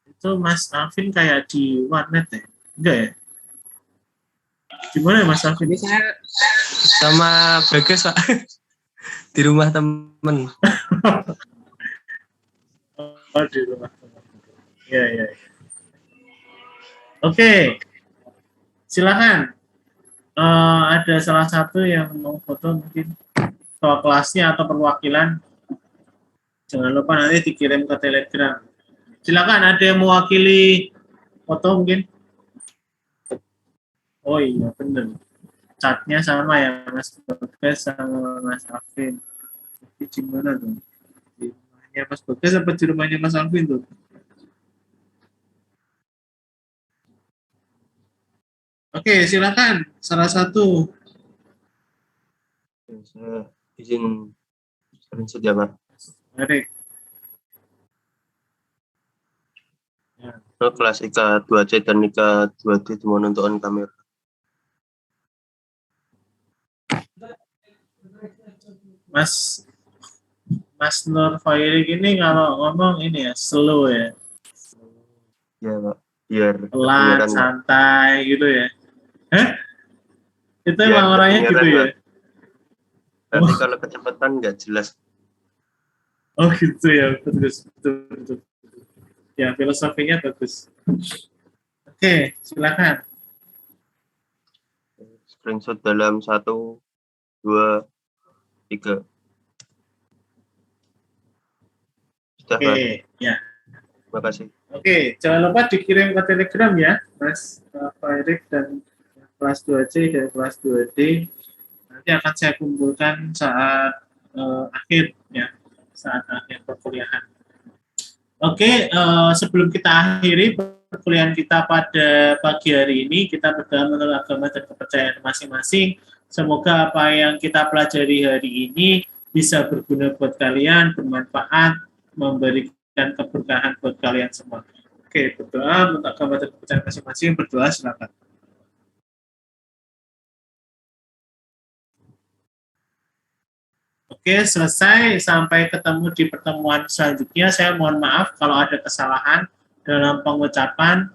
Itu Mas Alvin kayak di warnet ya? Enggak ya? Gimana ya Mas Alvin? Ini saya sama Bagas, Pak. Di rumah temen. Oh, di rumah teman. Ya. Oke. Silakan. Ada salah satu yang mau foto mungkin ketua kelasnya atau perwakilan. Jangan lupa nanti dikirim ke Telegram. Silakan, ada yang mewakili foto mungkin? Oh iya, benar. Catnya sama ya, Mas Bagas sama Mas Alvin. Di mana tuh? Di rumahnya Mas Bagas apa di rumahnya Mas Alvin tuh? Oke, silakan. Salah satu. Saya izin screenshot ya, Pak. Mari. Kelas IK 2C dan IK 2D dimohon untuk on kamera. Mas Nur Fairi ini kalau ngomong ini ya slow ya. Ya, Pak. Biar Pelan, santai gitu ya. Hah? Itu ya, emang orangnya gitu ya? Tapi kalau kecepatan nggak jelas. Oh gitu ya, betul. Ya, filosofinya bagus. Oke, silakan. screenshot dalam 1, 2, 3. Sudah, Pak. Oke, ya. Terima kasih. Oke, jangan lupa dikirim ke Telegram ya, Mas Pak Erik dan kelas 2C dan kelas 2D. Nanti akan saya kumpulkan saat akhir ya, saat akhir perkuliahan. Oke, sebelum kita akhiri perkuliahan kita pada pagi hari ini, kita berdoa menurut agama dan kepercayaan masing-masing. Semoga apa yang kita pelajari hari ini bisa berguna buat kalian, bermanfaat, memberikan keberkahan buat kalian semua. Oke, berdoa menurut agama dan kepercayaan masing-masing. Berdoa, silakan. Oke, selesai. Sampai ketemu di pertemuan selanjutnya. Saya mohon maaf kalau ada kesalahan dalam pengucapan,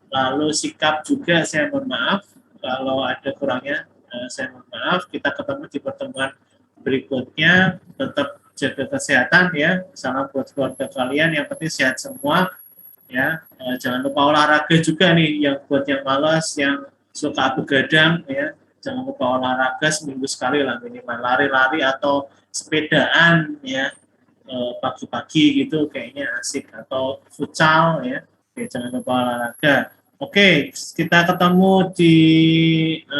lalu sikap juga saya mohon maaf. Kalau ada kurangnya, saya mohon maaf. Kita ketemu di pertemuan berikutnya. Tetap jaga kesehatan ya. Salam buat keluarga kalian. Yang penting sehat semua. Ya, jangan lupa olahraga juga nih. Yang buat yang malas, yang suka begadang ya. Jangan lupa olahraga seminggu sekali lah minimal, lari-lari atau sepedaan ya, pagi-pagi gitu kayaknya asik, atau futsal ya. Oke, jangan lupa olahraga. Oke, kita ketemu di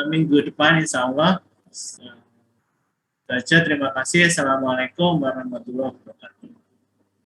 minggu depan insya Allah. Terima kasih. Assalamualaikum warahmatullahi wabarakatuh.